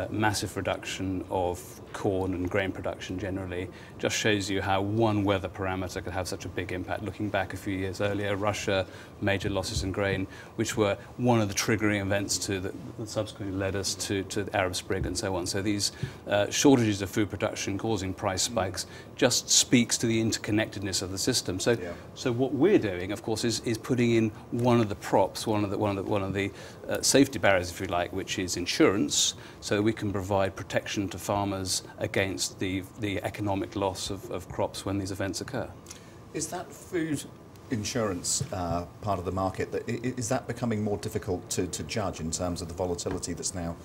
Speaker 9: massive reduction of corn and grain production generally, just shows you how one weather parameter could have such a big impact. Looking back a few years earlier, Russia, major losses in grain, which were one of the triggering events that subsequently led us to the Arab Spring and so on. So these shortages of food production causing price spikes just speaks to the interconnectedness of the system. So, so what we're doing, of course, is putting in one of the props, one of the safety barriers, if you like, which is insurance, so we can provide protection to farmers against the economic loss of crops when these events occur.
Speaker 8: Is that food insurance part of the market, is that becoming more difficult to judge in terms of the volatility that's now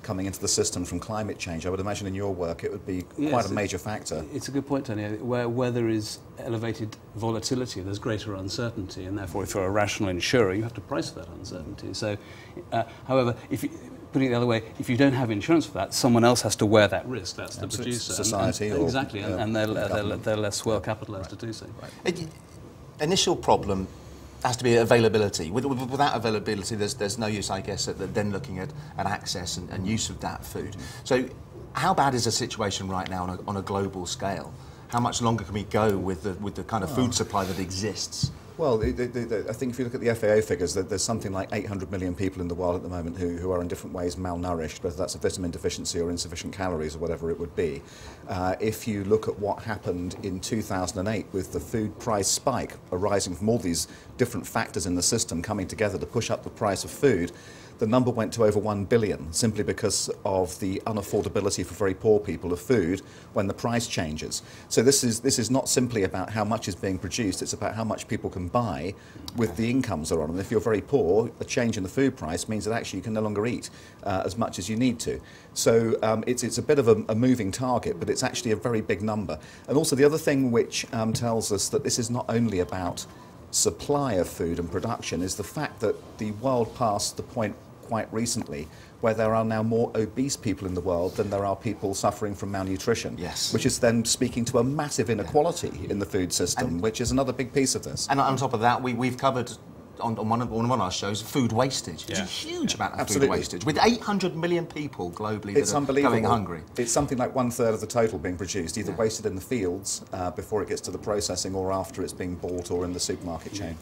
Speaker 8: coming into the system from climate change? I would imagine in your work it would be quite a major factor.
Speaker 9: It's a good point, Tony. Where there is elevated volatility, there's greater uncertainty, and therefore if you're a rational insurer, you have to price for that uncertainty. So, however, putting it the other way, if you don't have insurance for that, someone else has to wear that risk. That's the producer.
Speaker 8: Society.
Speaker 9: Exactly, and they're less well capitalised to do so.
Speaker 2: Right. initial problem has to be availability. Without availability, there's no use, I guess, at then looking at access and use of that food. So how bad is the situation right now on a global scale? How much longer can we go with the kind of food supply that exists?
Speaker 8: Well, I think if you look at the FAO figures, there's something like 800 million people in the world at the moment who are in different ways malnourished, whether that's a vitamin deficiency or insufficient calories or whatever it would be. If you look at what happened in 2008 with the food price spike arising from all these different factors in the system coming together to push up the price of food, the number went to over 1 billion simply because of the unaffordability for very poor people of food when the price changes. So this is not simply about how much is being produced, it's about how much people can buy with the incomes they're on. And if you're very poor, a change in the food price means that actually you can no longer eat as much as you need to. So it's a bit of a moving target, but it's actually a very big number. And also the other thing which tells us that this is not only about supply of food and production is the fact that the world passed the point quite recently where there are now more obese people in the world than there are people suffering from malnutrition.
Speaker 2: Yes.
Speaker 8: Which is then speaking to a massive inequality in the food system, which is another big piece of this.
Speaker 2: And on top of that, we've covered on one of our shows food wastage. It's a huge amount of food wastage. With 800 million people globally that are going hungry. It's
Speaker 8: something like 1/3 of the total being produced, either wasted in the fields before it gets to the processing or after it's being bought or in the supermarket chain.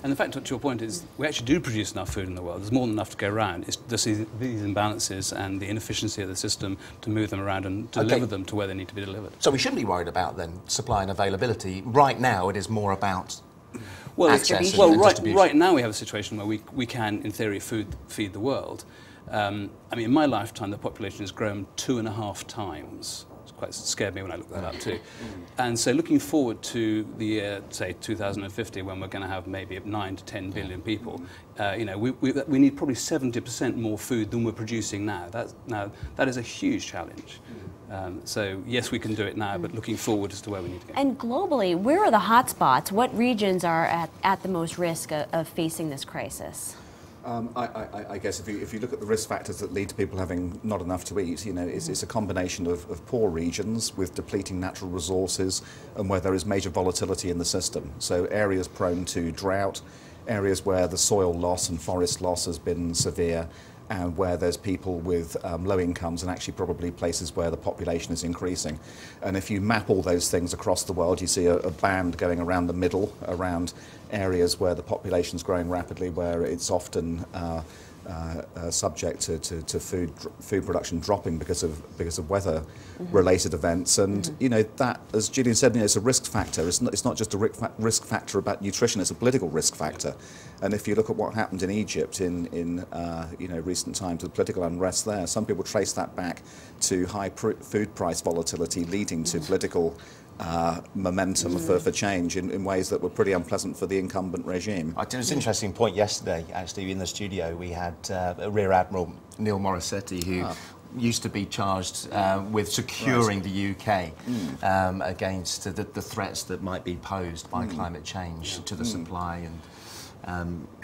Speaker 9: And the fact, to your point, is we actually do produce enough food in the world. There's more than enough to go around. It's just these imbalances and the inefficiency of the system to move them around and deliver them to where they need to be delivered.
Speaker 2: So we shouldn't be worried about then supply and availability. Right now, it is more about access
Speaker 9: right now we have a situation where we can, in theory, feed the world. I mean, in my lifetime, the population has grown 2.5 times. Quite scared me when I looked that up too. And so looking forward to the year, say 2050, when we're going to have maybe 9 to 10 billion people, you know, we need probably 70% more food than we're producing now. That is a huge challenge. So yes, we can do it now, but looking forward as to where we need to go.
Speaker 1: And globally, where are the hot spots? What regions are at the most risk of facing this crisis?
Speaker 8: I guess if you look at the risk factors that lead to people having not enough to eat, you know, it's a combination of poor regions with depleting natural resources and where there is major volatility in the system. So areas prone to drought, areas where the soil loss and forest loss has been severe, and where there's people with low incomes and actually probably places where the population is increasing. And if you map all those things across the world, you see a band going around the middle, around areas where the population is growing rapidly, where it's often subject to food production dropping because of weather-related events. And you know, that, as Julian said, you know, it's a risk factor. It's not just a risk factor about nutrition. It's a political risk factor. And if you look at what happened in Egypt in you know, recent times with political unrest there, some people trace that back to high food price volatility leading to political momentum for change in ways that were pretty unpleasant for the incumbent regime.
Speaker 2: It was an interesting point yesterday, actually, in the studio. We had Rear Admiral Neil Morissetti, who used to be charged with securing the UK against the threats that might be posed by climate change to the supply and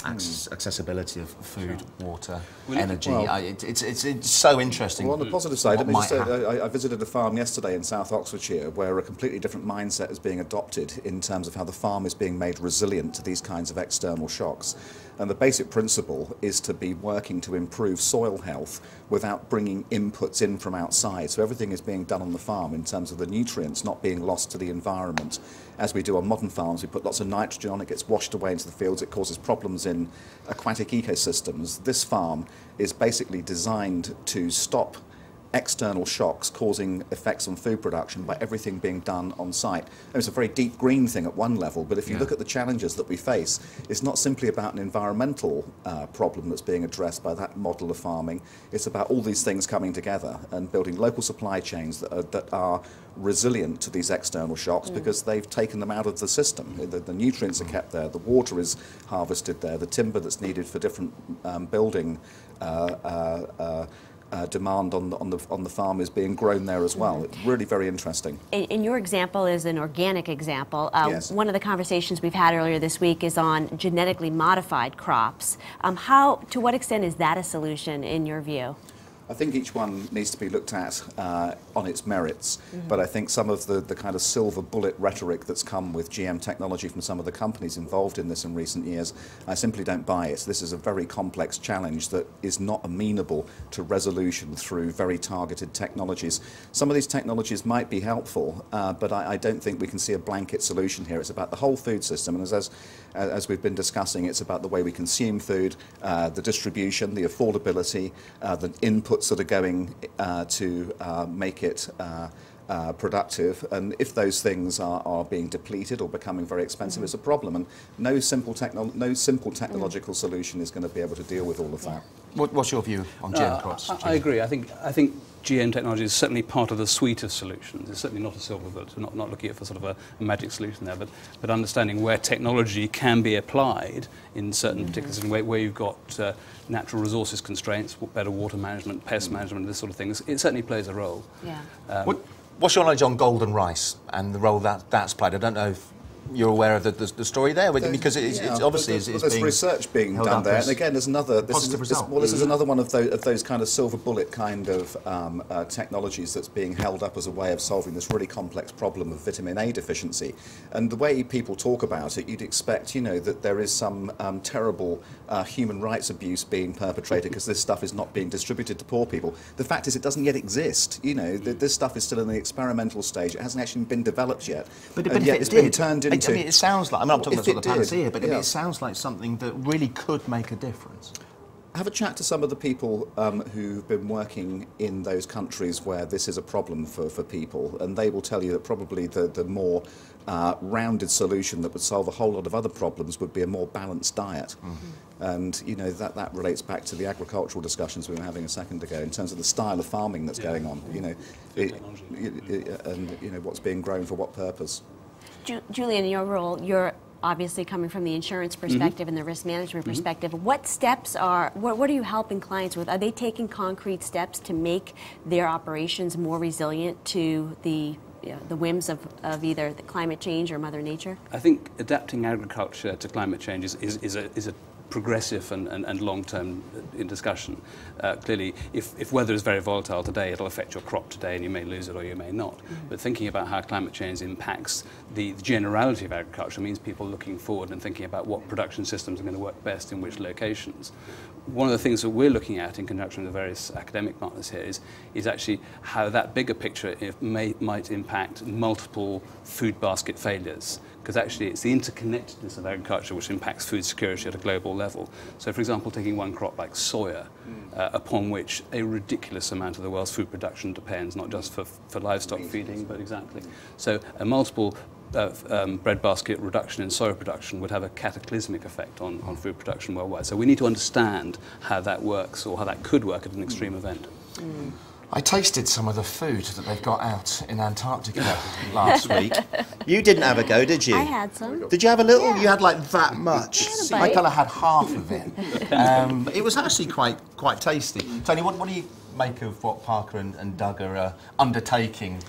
Speaker 2: accessibility of food, water, energy. It's so interesting.
Speaker 8: Well, on the positive side, let me just say, I visited a farm yesterday in South Oxfordshire where a completely different mindset is being adopted in terms of how the farm is being made resilient to these kinds of external shocks. And the basic principle is to be working to improve soil health without bringing inputs in from outside. So everything is being done on the farm in terms of the nutrients not being lost to the environment. As we do on modern farms, we put lots of nitrogen on, it gets washed away into the fields, it causes problems in aquatic ecosystems. This farm is basically designed to stop external shocks causing effects on food production by everything being done on site. And it's a very deep green thing at one level, but if you look at the challenges that we face, it's not simply about an environmental problem that's being addressed by that model of farming. It's about all these things coming together and building local supply chains that are resilient to these external shocks because they've taken them out of the system. The nutrients are kept there, the water is harvested there, the timber that's needed for different building demand on the farm is being grown there as well. It's really very interesting.
Speaker 1: And your example is an organic example.
Speaker 8: Yes.
Speaker 1: One of the conversations we've had earlier this week is on genetically modified crops. To what extent is that a solution in your view?
Speaker 8: I think each one needs to be looked at on its merits. But I think some of the kind of silver bullet rhetoric that's come with GM technology from some of the companies involved in this in recent years, I simply don't buy it. This is a very complex challenge that is not amenable to resolution through very targeted technologies. Some of these technologies might be helpful, but I don't think we can see a blanket solution here. It's about the whole food system, and as we've been discussing, it's about the way we consume food, the distribution, the affordability, the inputs that are going to make it productive, and if those things are being depleted or becoming very expensive, it's a problem, and no simple technological solution is going to be able to deal with all of that.
Speaker 2: What's your view on GM crops?
Speaker 9: I agree. I think GM technology is certainly part of the suite of solutions. It's certainly not a silver bullet. We're not looking at for sort of a magic solution there, but understanding where technology can be applied in certain particular where you've got natural resources constraints, better water management, pest management, this sort of thing. It certainly plays a role.
Speaker 1: Yeah.
Speaker 2: What's your knowledge on golden rice and the role that's played? I don't know if you're aware of the story there, because it's obviously
Speaker 8: there's research being done there, and again, there's another this is another one of those kind of silver bullet kind of technologies that's being held up as a way of solving this really complex problem of vitamin A deficiency. And the way people talk about it, you'd expect, that there is some terrible human rights abuse being perpetrated because this stuff is not being distributed to poor people. The fact is, it doesn't yet exist. This stuff is still in the experimental stage. It hasn't actually been developed yet,
Speaker 2: but
Speaker 8: yet it's been turned into.
Speaker 2: I mean, it sounds like, I'm not talking about sort of panacea, but
Speaker 8: yeah.
Speaker 2: it sounds like something that really could make a difference.
Speaker 8: Have a chat to some of the people who've been working in those countries where this is a problem for people, and they will tell you that probably the more rounded solution that would solve a whole lot of other problems would be a more balanced diet. And that relates back to the agricultural discussions we were having a second ago in terms of the style of farming that's going on, and what's being grown for what purpose.
Speaker 1: Julian, in your role, you're obviously coming from the insurance perspective and the risk management perspective. What steps what are you helping clients with? Are they taking concrete steps to make their operations more resilient to the whims of either the climate change or Mother Nature?
Speaker 9: I think adapting agriculture to climate change is a progressive and long-term in discussion. Clearly, if weather is very volatile today, it'll affect your crop today and you may lose it or you may not. But thinking about how climate change impacts the generality of agriculture means people looking forward and thinking about what production systems are going to work best in which locations. One of the things that we're looking at in conjunction with the various academic partners here is actually how that bigger picture might impact multiple food basket failures. Because actually it's the interconnectedness of agriculture which impacts food security at a global level. So for example, taking one crop like soya, upon which a ridiculous amount of the world's food production depends, not just for livestock feeding, but exactly. So a multiple breadbasket reduction in soya production would have a cataclysmic effect on food production worldwide. So we need to understand how that works, or how that could work at an extreme event.
Speaker 2: I tasted some of the food that they've got out in Antarctica last week. You didn't have a go, did you?
Speaker 1: I had some.
Speaker 2: Did you have a little?
Speaker 1: Yeah.
Speaker 2: You had like that much. I kind of had half of it. It was actually quite tasty. Tony, what do you make of what Parker and Doug are undertaking?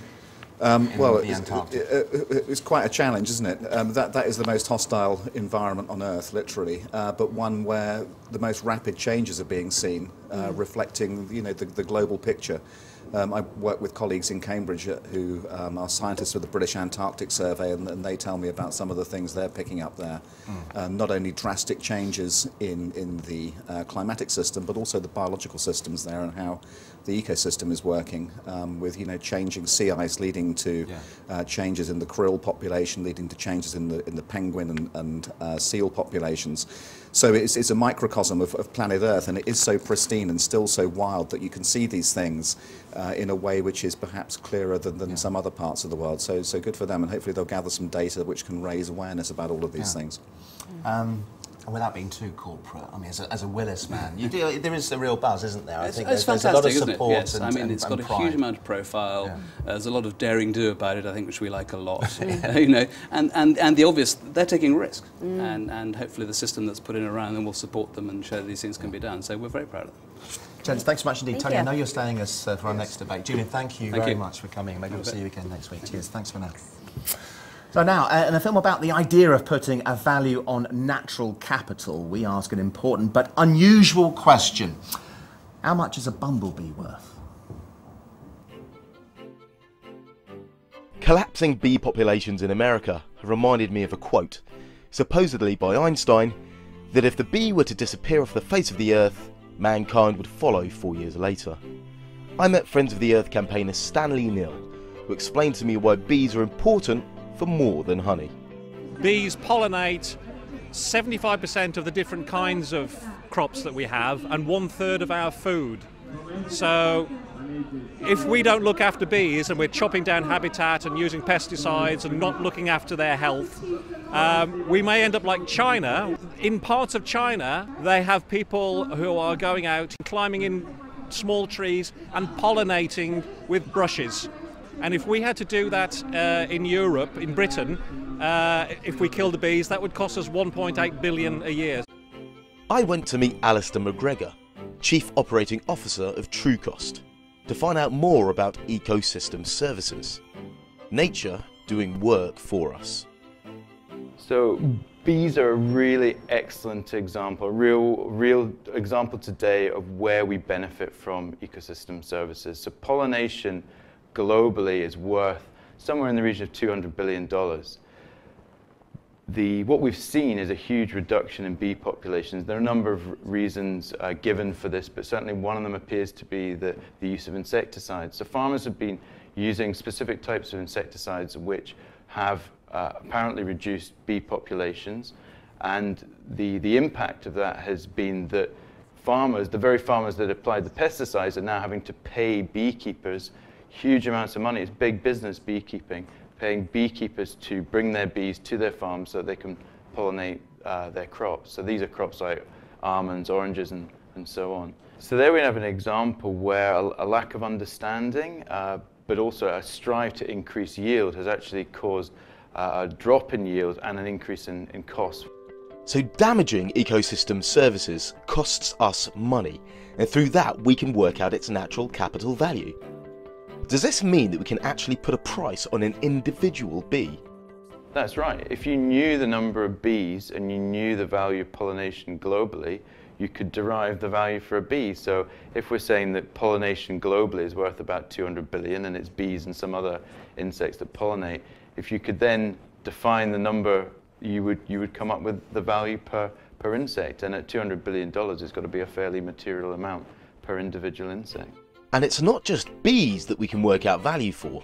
Speaker 8: Well, it's quite a challenge, isn't it? That is the most hostile environment on Earth, literally, but one where the most rapid changes are being seen, reflecting, the global picture. I work with colleagues in Cambridge who are scientists with the British Antarctic Survey, and they tell me about some of the things they're picking up there. Not only drastic changes in the climatic system, but also the biological systems there and how the ecosystem is working, with changing sea ice leading to changes in the krill population, leading to changes in the penguin and seal populations. So it's a microcosm of planet Earth, and it is so pristine and still so wild that you can see these things in a way which is perhaps clearer than some other parts of the world. So good for them, and hopefully they'll gather some data which can raise awareness about all of these things.
Speaker 2: Without being too corporate, I mean, as a Willis man, there is a real buzz, isn't there? I think
Speaker 9: it's
Speaker 2: there's
Speaker 9: fantastic,
Speaker 2: a lot of
Speaker 9: isn't
Speaker 2: support.
Speaker 9: it? Yes,
Speaker 2: and
Speaker 9: it's got a
Speaker 2: pride.
Speaker 9: huge amount of profile. Yeah. There's a lot of daring do about it, I think, which we like a lot. And the obvious, they're taking risk, and hopefully the system that's put in around them will support them and show that these things can be done. So we're very proud of them.
Speaker 2: Gents, thanks so much indeed. Tony,
Speaker 1: you.
Speaker 2: I know you're staying us for our next debate. Julian, thank you very much for coming. Maybe we'll see you again next week. Cheers. Thanks for now. So now, in a film about the idea of putting a value on natural capital, we ask an important but unusual question. How much is a bumblebee worth?
Speaker 10: Collapsing bee populations in America have reminded me of a quote, supposedly by Einstein, that if the bee were to disappear off the face of the earth, mankind would follow 4 years later. I met Friends of the Earth campaigner Stanley Neal, who explained to me why bees are important for more than honey.
Speaker 11: Bees pollinate 75% of the different kinds of crops that we have and 1/3 of our food. So if we don't look after bees and we're chopping down habitat and using pesticides and not looking after their health, we may end up like China. In parts of China, they have people who are going out, climbing in small trees and pollinating with brushes. And if we had to do that in Europe, in Britain, if we killed the bees, that would cost us 1.8 billion a year.
Speaker 10: I went to meet Alistair McGregor, Chief Operating Officer of TrueCost, to find out more about ecosystem services. Nature doing work for us.
Speaker 12: So bees are a really excellent example, real example today of where we benefit from ecosystem services. So pollination globally is worth somewhere in the region of $200 billion. What we've seen is a huge reduction in bee populations. There are a number of reasons given for this, but certainly one of them appears to be the use of insecticides. So farmers have been using specific types of insecticides which have apparently reduced bee populations, and the impact of that has been that farmers, the very farmers that applied the pesticides, are now having to pay beekeepers huge amounts of money. It's big business, beekeeping, paying beekeepers to bring their bees to their farms so they can pollinate their crops. So these are crops like almonds, oranges, and so on. So there we have an example where a lack of understanding, but also a strive to increase yield has actually caused a drop in yield and an increase in cost.
Speaker 10: So damaging ecosystem services costs us money, and through that we can work out its natural capital value. Does this mean that we can actually put a price on an individual bee?
Speaker 12: That's right. If you knew the number of bees and you knew the value of pollination globally, you could derive the value for a bee. So if we're saying that pollination globally is worth about 200 billion and it's bees and some other insects that pollinate, if you could then define the number, you would come up with the value per insect. And at $200 billion, it's got to be a fairly material amount per individual insect.
Speaker 10: And it's not just bees that we can work out value for.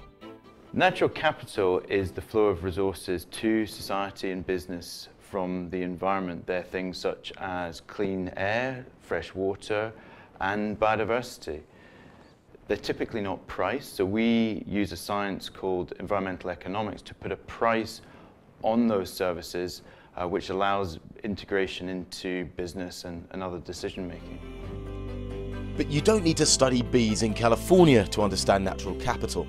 Speaker 12: Natural capital is the flow of resources to society and business from the environment. They're things such as clean air, fresh water, and biodiversity. They're typically not priced, so we use a science called environmental economics to put a price on those services, which allows integration into business and other decision making.
Speaker 10: But you don't need to study bees in California to understand natural capital.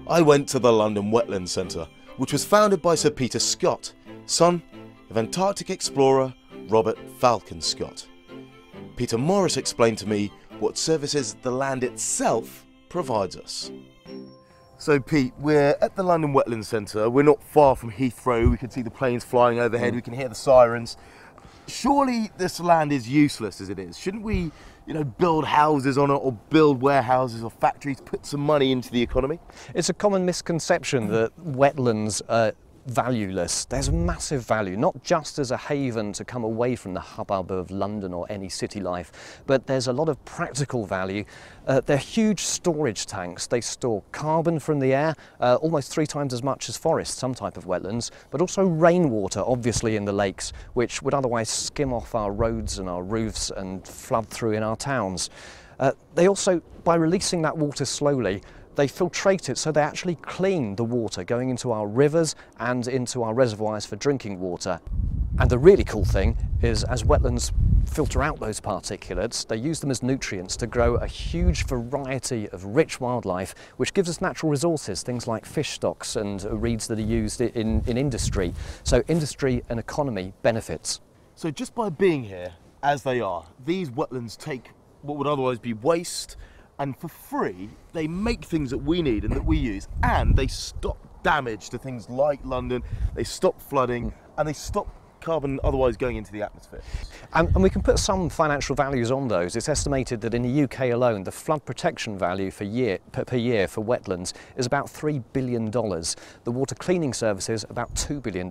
Speaker 10: I went to the London Wetlands Centre, which was founded by Sir Peter Scott, son of Antarctic explorer Robert Falcon Scott. Peter Morris explained to me what services the land itself provides us. So Pete, we're at the London Wetlands Centre, we're not far from Heathrow, we can see the planes flying overhead, we can hear the sirens. Surely this land is useless as it is. Shouldn't we, build houses on it or build warehouses or factories, put some money into the economy?
Speaker 13: It's a common misconception that wetlands are valueless. There's massive value, not just as a haven to come away from the hubbub of London or any city life, but there's a lot of practical value. They're huge storage tanks. They store carbon from the air, almost 3 times as much as forests, some type of wetlands, but also rainwater, obviously, in the lakes, which would otherwise skim off our roads and our roofs and flood through in our towns. They also, by releasing that water slowly, they filtrate it, so they actually clean the water going into our rivers and into our reservoirs for drinking water. And the really cool thing is, as wetlands filter out those particulates, they use them as nutrients to grow a huge variety of rich wildlife, which gives us natural resources, things like fish stocks and reeds that are used in industry. So industry and economy benefits.
Speaker 10: So just by being here, as they are, these wetlands take what would otherwise be waste, and for free, they make things that we need and that we use, and they stop damage to things like London, they stop flooding, and they stop carbon otherwise going into the atmosphere?
Speaker 13: And we can put some financial values on those. It's estimated that in the UK alone, the flood protection value per year for wetlands is about $3 billion. The water cleaning services, about $2 billion.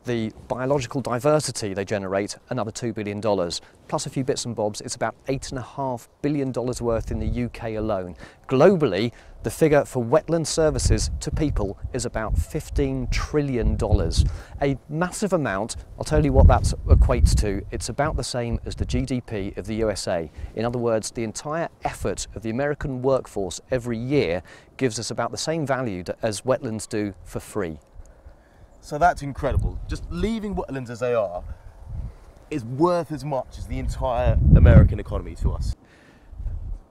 Speaker 13: The biological diversity they generate, another $2 billion. Plus a few bits and bobs, it's about $8.5 billion worth in the UK alone. Globally, the figure for wetland services to people is about $15 trillion. A massive amount. I'll tell you what that equates to. It's about the same as the GDP of the USA. In other words, the entire effort of the American workforce every year gives us about the same value as wetlands do for free.
Speaker 10: So that's incredible. Just leaving wetlands as they are is worth as much as the entire American economy to us.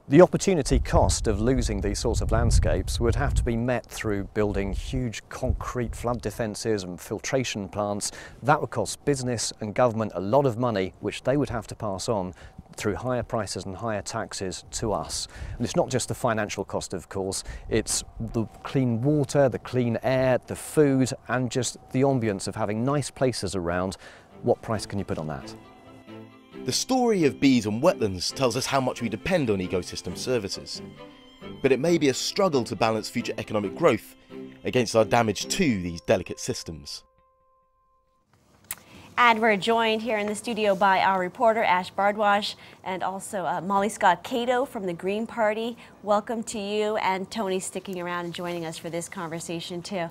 Speaker 13: The opportunity cost of losing these sorts of landscapes would have to be met through building huge concrete flood defences and filtration plants. That would cost business and government a lot of money, which they would have to pass on through higher prices and higher taxes to us. And it's not just the financial cost, of course, it's the clean water, the clean air, the food, and just the ambience of having nice places around. What price can you put on that?
Speaker 10: The story of bees and wetlands tells us how much we depend on ecosystem services. But it may be a struggle to balance future economic growth against our damage to these delicate systems.
Speaker 1: And we're joined here in the studio by our reporter, Ash Bardwash, and also Molly Scott Cato from the Green Party. Welcome to you, and Tony sticking around and joining us for this conversation too.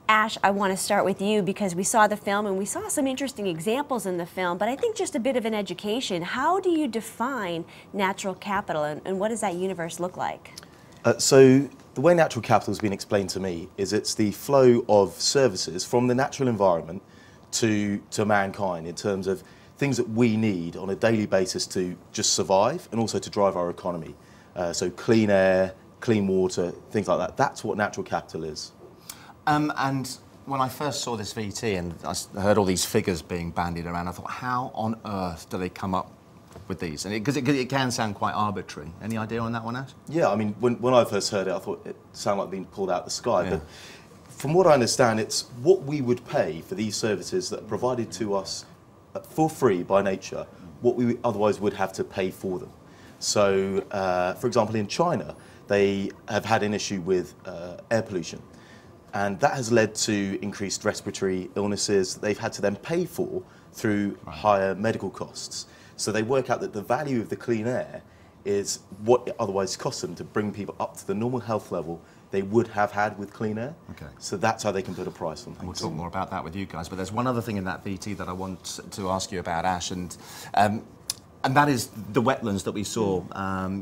Speaker 1: Ash, I want to start with you because we saw the film and we saw some interesting examples in the film, but I think just a bit of an education. How do you define natural capital, and what does that universe look like?
Speaker 10: So the way natural capital has been explained to me is it's the flow of services from the natural environment to mankind in terms of things that we need on a daily basis to just survive and also to drive our economy. So clean air, clean water, things like that. That's what natural capital is.
Speaker 2: And when I first saw this VT and I heard all these figures being bandied around, I thought, how on earth do they come up with these? Because it can sound quite arbitrary. Any idea on that one, Ash?
Speaker 10: Yeah, I mean, when I first heard it, I thought it sounded like being pulled out of the sky.
Speaker 2: Yeah.
Speaker 10: But from what I understand, it's what we would pay for these services that are provided to us for free by nature, what we otherwise would have to pay for them. So, for example, in China, they have had an issue with air pollution. And that has led to increased respiratory illnesses that they've had to then pay for through higher medical costs. So they work out that the value of the clean air is what it otherwise costs them to bring people up to the normal health level they would have had with clean air. Okay. So that's how they can put a price on things.
Speaker 2: And we'll talk more about that with you guys. But there's one other thing in that VT that I want to ask you about, Ash, and that is the wetlands that we saw.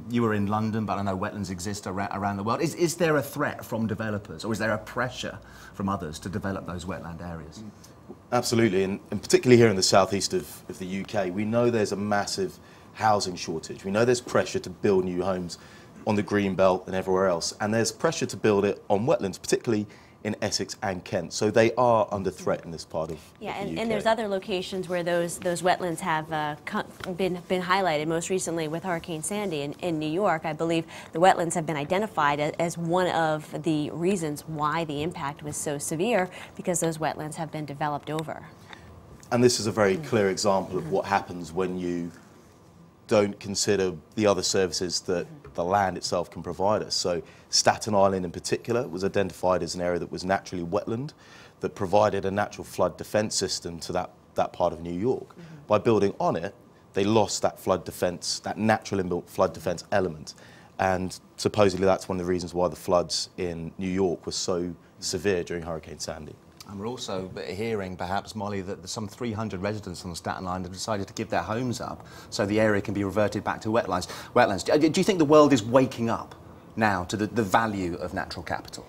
Speaker 2: You were in London, but I know wetlands exist around the world. Is there a threat from developers, or is there a pressure from others to develop those wetland areas?
Speaker 10: Absolutely, and particularly here in the southeast of the UK, we know there's a massive housing shortage. We know there's pressure to build new homes on the green belt and everywhere else, and there's pressure to build it on wetlands, particularly in Essex and Kent. So they are under threat in this part of the UK.
Speaker 1: And there's other locations where those wetlands have been highlighted, most recently with Hurricane Sandy in New York. I believe the wetlands have been identified as one of the reasons why the impact was so severe, because those wetlands have been developed over.
Speaker 10: And this is a very clear example of what happens when you don't consider the other services that the land itself can provide us. So Staten Island in particular was identified as an area that was naturally wetland, that provided a natural flood defence system to that part of New York. By building on it, they lost that flood defence, that natural inbuilt flood defence element. And supposedly that's one of the reasons why the floods in New York were so severe during Hurricane Sandy.
Speaker 2: And we're also hearing, perhaps, Molly, that some 300 residents on Staten Island have decided to give their homes up so the area can be reverted back to wetlands. Do you think the world is waking up now to the value of natural capital?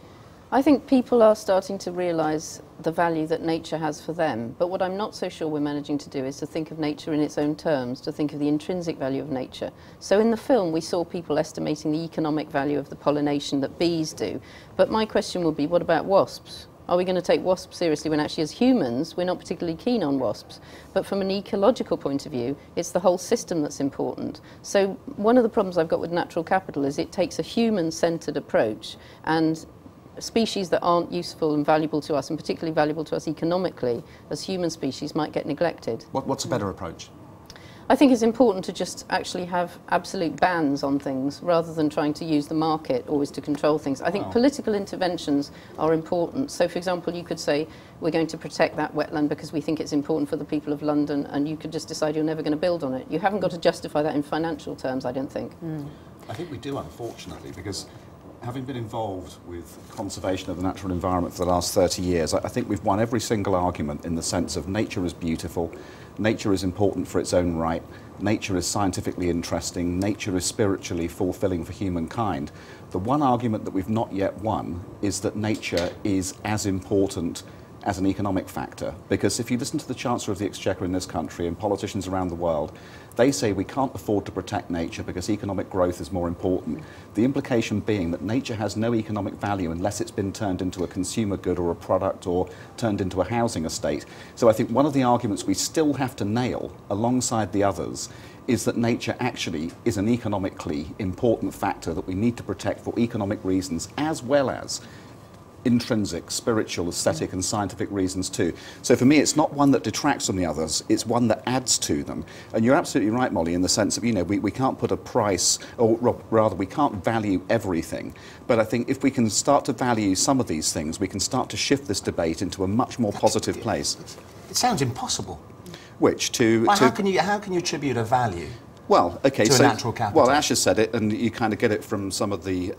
Speaker 14: I think people are starting to realise the value that nature has for them. But what I'm not so sure we're managing to do is to think of nature in its own terms, to think of the intrinsic value of nature. So in the film, we saw people estimating the economic value of the pollination that bees do. But my question will be, what about wasps? Are we going to take wasps seriously when actually as humans we're not particularly keen on wasps? But from an ecological point of view, it's the whole system that's important. So one of the problems I've got with natural capital is it takes a human-centred approach, and species that aren't useful and valuable to us, and particularly valuable to us economically as human species, might get neglected.
Speaker 8: What's a better approach?
Speaker 14: I think it's important to just actually have absolute bans on things rather than trying to use the market always to control things. I think political interventions are important. So, for example, you could say, we're going to protect that wetland because we think it's important for the people of London, and you could just decide you're never going to build on it. You haven't got to justify that in financial terms, I don't think.
Speaker 8: I think we do, unfortunately, because having been involved with conservation of the natural environment for the last 30 years, I think we've won every single argument in the sense of nature is beautiful, nature is important for its own right, nature is scientifically interesting, nature is spiritually fulfilling for humankind. The one argument that we've not yet won is that nature is as important as an economic factor. Because if you listen to the Chancellor of the Exchequer in this country and politicians around the world, they say we can't afford to protect nature because economic growth is more important. The implication being that nature has no economic value unless it's been turned into a consumer good or a product or turned into a housing estate. So I think one of the arguments we still have to nail alongside the others is that nature actually is an economically important factor that we need to protect for economic reasons as well as intrinsic, spiritual, aesthetic and scientific reasons too. So for me it's not one that detracts from the others, it's one that adds to them. And you're absolutely right, Molly, in the sense of, you know, we can't put a price, or rather we can't value everything. But I think if we can start to value some of these things, we can start to shift this debate into a much more positive place.
Speaker 2: It sounds impossible.
Speaker 8: Which to...
Speaker 2: Well, how can you attribute a value?
Speaker 8: Well, okay,
Speaker 2: to
Speaker 8: so
Speaker 2: a natural capital.
Speaker 8: Well, Ash has said it, and you kind of get it from some of the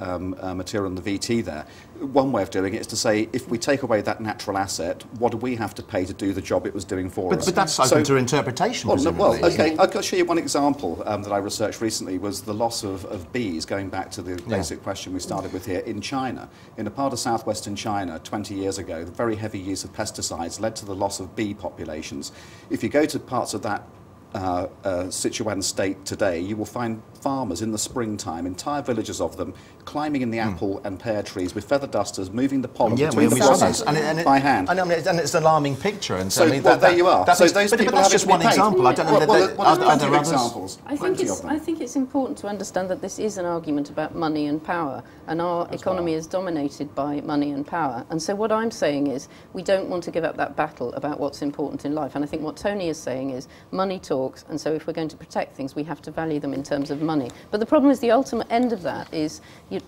Speaker 8: material on the VT there. One way of doing it is to say, if we take away that natural asset, what do we have to pay to do the job it was doing for us?
Speaker 2: But that's open to interpretation,
Speaker 8: well, okay, I'll show you one example that I researched recently was the loss of bees, going back to the basic question we started with here, in China. In a part of southwestern China 20 years ago, the very heavy use of pesticides led to the loss of bee populations. If you go to parts of that Sichuan state today, you will find farmers in the springtime, entire villages of them, climbing in the apple and pear trees with feather dusters, moving the pollen between the blossoms by hand.
Speaker 2: And it's an alarming picture. And
Speaker 8: so, there you are. So those people
Speaker 2: that's just one example. I don't know.
Speaker 8: What are other examples?
Speaker 14: I think it's important to understand that this is an argument about money and power, and our economy is dominated by money and power. And so what I'm saying is we don't want to give up that battle about what's important in life. And I think what Tony is saying is money talks, and so if we're going to protect things, we have to value them in terms of money. But the problem is the ultimate end of that is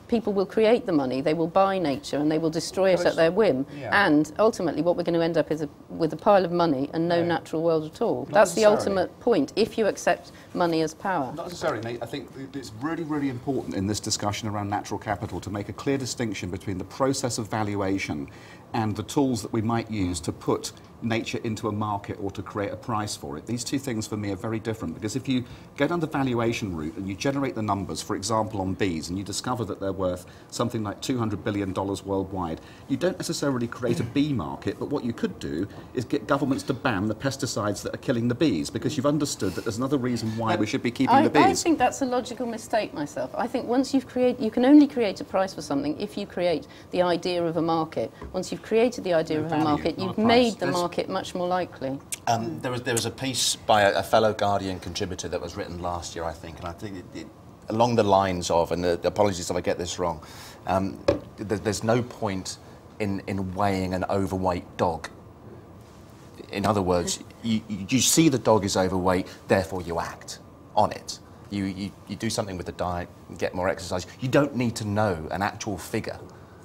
Speaker 14: people will create the money, they will buy nature, and they will destroy it at their whim. And ultimately what we're going to end up is with a pile of money and no natural world at all. That's the ultimate point, if you accept money as power.
Speaker 8: Not necessarily, Nate. I think it's really, really important in this discussion around natural capital to make a clear distinction between the process of valuation and the tools that we might use to put nature into a market or to create a price for it. These two things for me are very different, because if you go down the valuation route and you generate the numbers, for example on bees, and you discover that they're worth something like $200 billion worldwide, you don't necessarily create a bee market, but what you could do is get governments to ban the pesticides that are killing the bees, because you've understood that there's another reason why we should be keeping the bees.
Speaker 14: I think that's a logical mistake myself. I think once you can only create a price for something if you create the idea of a market. Once you've created the idea of a market, you've made the market much more likely.
Speaker 2: There was a piece by a fellow Guardian contributor that was written last year, I think, and I think it along the lines of, and apologies if I get this wrong, there's no point in weighing an overweight dog. In other words, you see the dog is overweight, therefore you act on it. You do something with the diet, get more exercise. You don't need to know an actual figure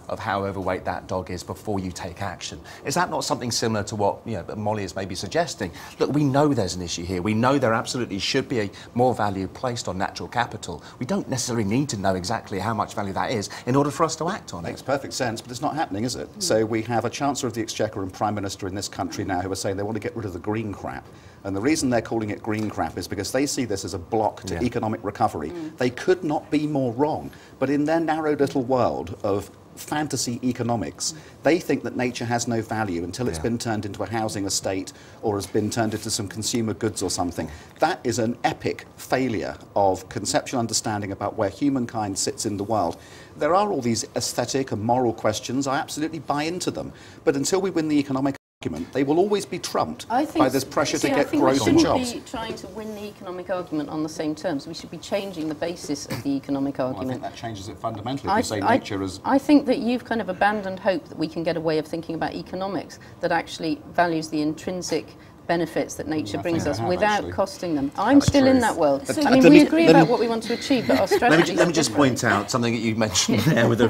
Speaker 2: of how overweight that dog is before you take action. Is that not something similar to what Molly is maybe suggesting? Look, we know there's an issue here. We know there absolutely should be more value placed on natural capital. We don't necessarily need to know exactly how much value that is in order for us to act on it.
Speaker 8: Makes perfect sense, but it's not happening, is it? So we have a Chancellor of the Exchequer and Prime Minister in this country now who are saying they want to get rid of the green crap. And the reason they're calling it green crap is because they see this as a block to economic recovery. They could not be more wrong. But in their narrow little world of fantasy economics, they think that nature has no value until it's been turned into a housing estate or has been turned into some consumer goods or something. That is an epic failure of conceptual understanding about where humankind sits in the world. There are all these aesthetic and moral questions. I absolutely buy into them. But until we win the economic they will always be trumped
Speaker 14: by
Speaker 8: this pressure to
Speaker 14: I
Speaker 8: get
Speaker 14: think
Speaker 8: growth and jobs.
Speaker 14: we shouldn't be trying to win the economic argument on the same terms. We should be changing the basis of the economic argument.
Speaker 8: I think that changes it fundamentally. If you say nature is...
Speaker 14: I think that you've kind of abandoned hope that we can get a way of thinking about economics that actually values the intrinsic benefits that nature brings us without costing them. I'm still in that world. I mean, we agree about what we want to achieve, but our strategy...
Speaker 2: Let me just point out something that you mentioned there with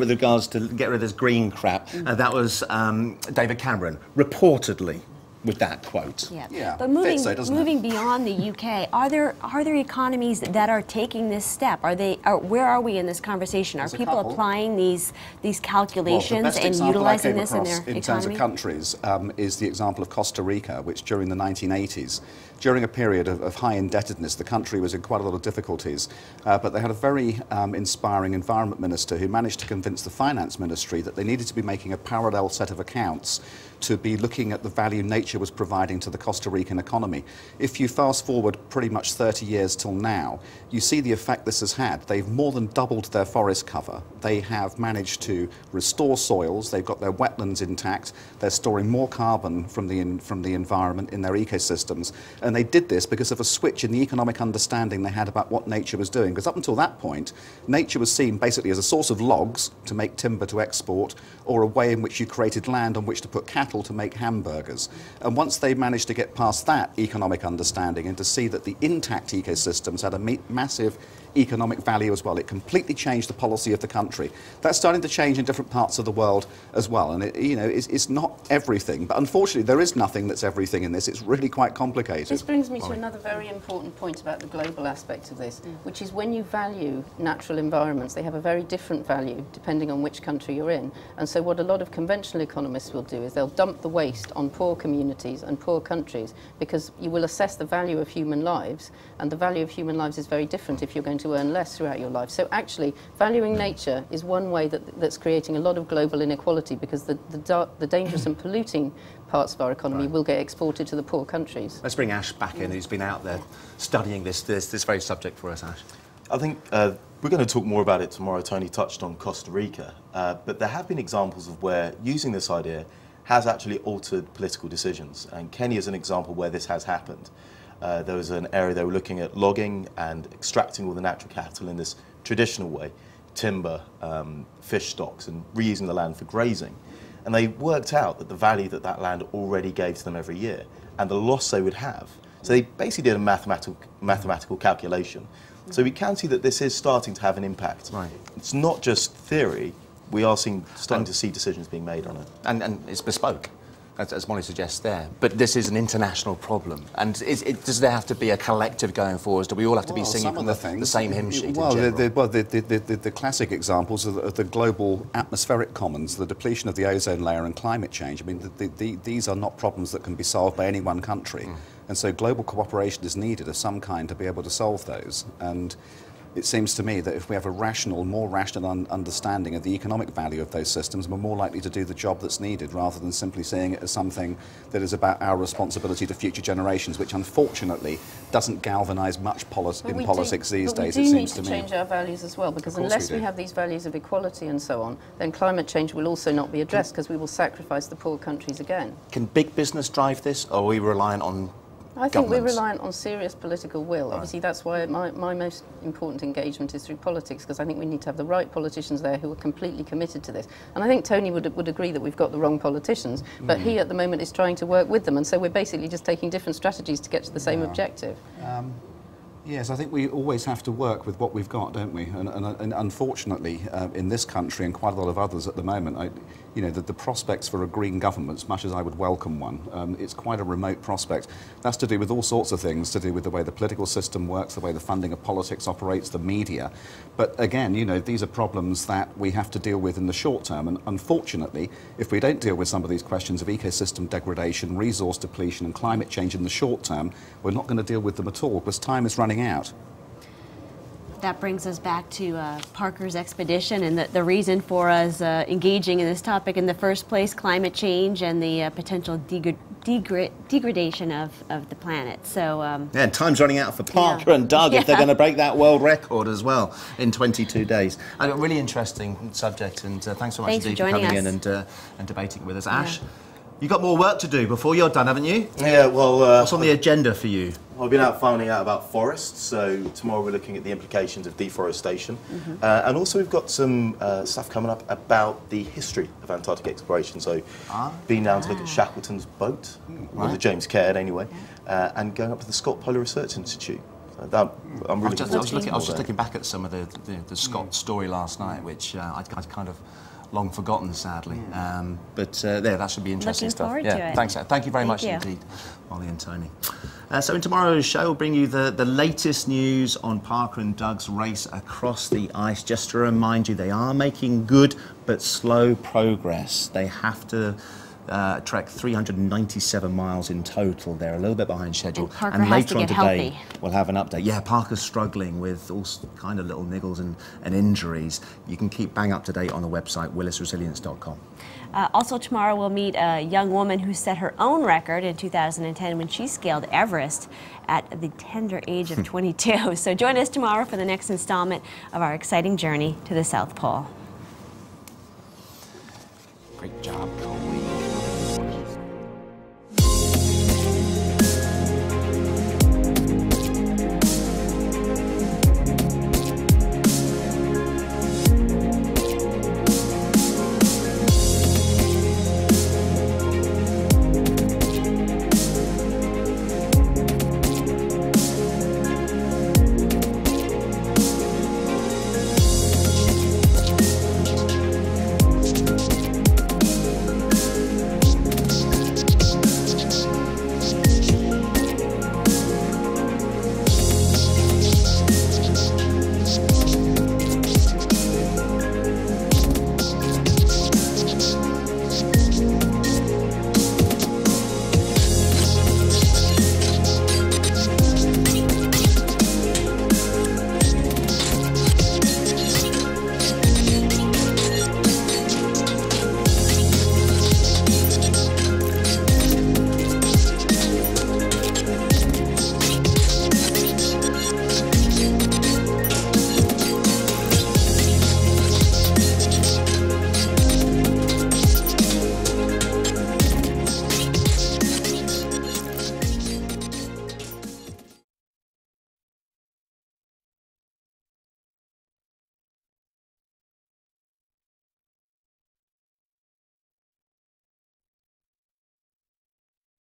Speaker 2: regards to get rid of this green crap. That was David Cameron, reportedly, with that quote.
Speaker 1: Yeah. But moving beyond the UK, are there economies that are taking this step? Where are we in this conversation? Are people applying these calculations and utilizing this in their economy?
Speaker 8: In terms of countries, is the example of Costa Rica, which during the 1980s, during a period of high indebtedness, the country was in quite a lot of difficulties, but they had a very inspiring environment minister who managed to convince the finance ministry that they needed to be making a parallel set of accounts to be looking at the value nature was providing to the Costa Rican economy. If you fast forward pretty much 30 years till now, you see the effect this has had. They've more than doubled their forest cover. They have managed to restore soils. They've got their wetlands intact. They're storing more carbon from the environment in their ecosystems. And they did this because of a switch in the economic understanding they had about what nature was doing. Because up until that point, nature was seen basically as a source of logs to make timber to export, or a way in which you created land on which to put cattle to make hamburgers. And once they managed to get past that economic understanding and to see that the intact ecosystems had a massive economic value as well, it completely changed the policy of the country. That's starting to change in different parts of the world as well. And it's not everything, but unfortunately there is nothing that's everything in this. It's really quite complicated.
Speaker 14: This brings me to another very important point about the global aspect of this, which is when you value natural environments, they have a very different value depending on which country you're in. And so what a lot of conventional economists will do is they'll dump the waste on poor communities and poor countries, because you will assess the value of human lives, and the value of human lives is very different if you're going to earn less throughout your life. So actually, valuing nature is one way that's creating a lot of global inequality, because the dangerous and polluting parts of our economy will get exported to the poor countries.
Speaker 2: Let's bring Ash back in, who's been out there studying this very subject for us, Ash.
Speaker 10: I think we're going to talk more about it tomorrow. Tony touched on Costa Rica, but there have been examples of where using this idea has actually altered political decisions, and Kenya is an example where this has happened. There was an area they were looking at logging and extracting all the natural capital in this traditional way, timber, fish stocks, and reusing the land for grazing. And they worked out that the value that that land already gave to them every year and the loss they would have. So they basically did a mathematical calculation. So we can see that this is starting to have an impact.
Speaker 2: Right.
Speaker 10: It's not just theory. We are starting to see decisions being made on it.
Speaker 2: And it's bespoke, as Molly suggests there. But this is an international problem. And does there have to be a collective going forward? Do we all have to be singing from the same hymn sheet?
Speaker 8: Well, the classic examples are the global atmospheric commons, the depletion of the ozone layer and climate change. I mean, these are not problems that can be solved by any one country. And so global cooperation is needed of some kind to be able to solve those. And it seems to me that if we have a more rational understanding of the economic value of those systems, we're more likely to do the job that's needed, rather than simply seeing it as something that is about our responsibility to future generations, which unfortunately doesn't galvanise much in politics these days, it seems to me.
Speaker 14: But we do need to change our values as well, because unless we have these values of equality and so on, then climate change will also not be addressed, because we will sacrifice the poor countries again.
Speaker 2: Can big business drive this, or are we reliant on
Speaker 14: I think we're reliant on serious political will. Obviously, that's why my most important engagement is through politics, because I think we need to have the right politicians there who are completely committed to this. And I think Tony would agree that we've got the wrong politicians, but he at the moment is trying to work with them, and so we're basically just taking different strategies to get to the same objective.
Speaker 8: Yes, I think we always have to work with what we've got, don't we? And unfortunately, in this country and quite a lot of others at the moment, the prospects for a green government, as much as I would welcome one, it's quite a remote prospect. That's to do with all sorts of things, to do with the way the political system works, the way the funding of politics operates, the media. But again, these are problems that we have to deal with in the short term. And unfortunately, if we don't deal with some of these questions of ecosystem degradation, resource depletion and climate change in the short term, we're not going to deal with them at all, because time is running out.
Speaker 1: That brings us back to Parker's expedition and the reason for us engaging in this topic in the first place, climate change and the potential degradation of the planet. So
Speaker 2: yeah, and time's running out for Parker and Doug if they're going to break that world record as well in 22 days. A really interesting subject, and thanks so much indeed for coming in and debating with us. Ash? You've got more work to do before you're done, haven't you?
Speaker 10: Yeah, well...
Speaker 2: what's on the agenda for you?
Speaker 10: I've been out finding out about forests, so tomorrow we're looking at the implications of deforestation. And also we've got some stuff coming up about the history of Antarctic exploration. So been down to look at Shackleton's boat, or the James Caird anyway, and going up to the Scott Polar Research Institute. So that, I'm really
Speaker 2: I was just looking back at some of the Scott story last night, which I'd kind of long forgotten, sadly. But that should be interesting stuff.
Speaker 1: Looking forward to it.
Speaker 2: Thanks. Thank you very much indeed, Molly and Tony. So in tomorrow's show, we'll bring you the latest news on Parker and Doug's race across the ice. Just to remind you, they are making good but slow progress. They have to trek 397 miles in total. They're a little bit behind schedule.
Speaker 1: And later on today,
Speaker 2: we'll have an update. Yeah, Parker's struggling with all kind of little niggles and injuries. You can keep bang up to date on the website, willisresilience.com.
Speaker 1: Also tomorrow we'll meet a young woman who set her own record in 2010 when she scaled Everest at the tender age of 22. So join us tomorrow for the next installment of our exciting journey to the South Pole.
Speaker 2: Great job.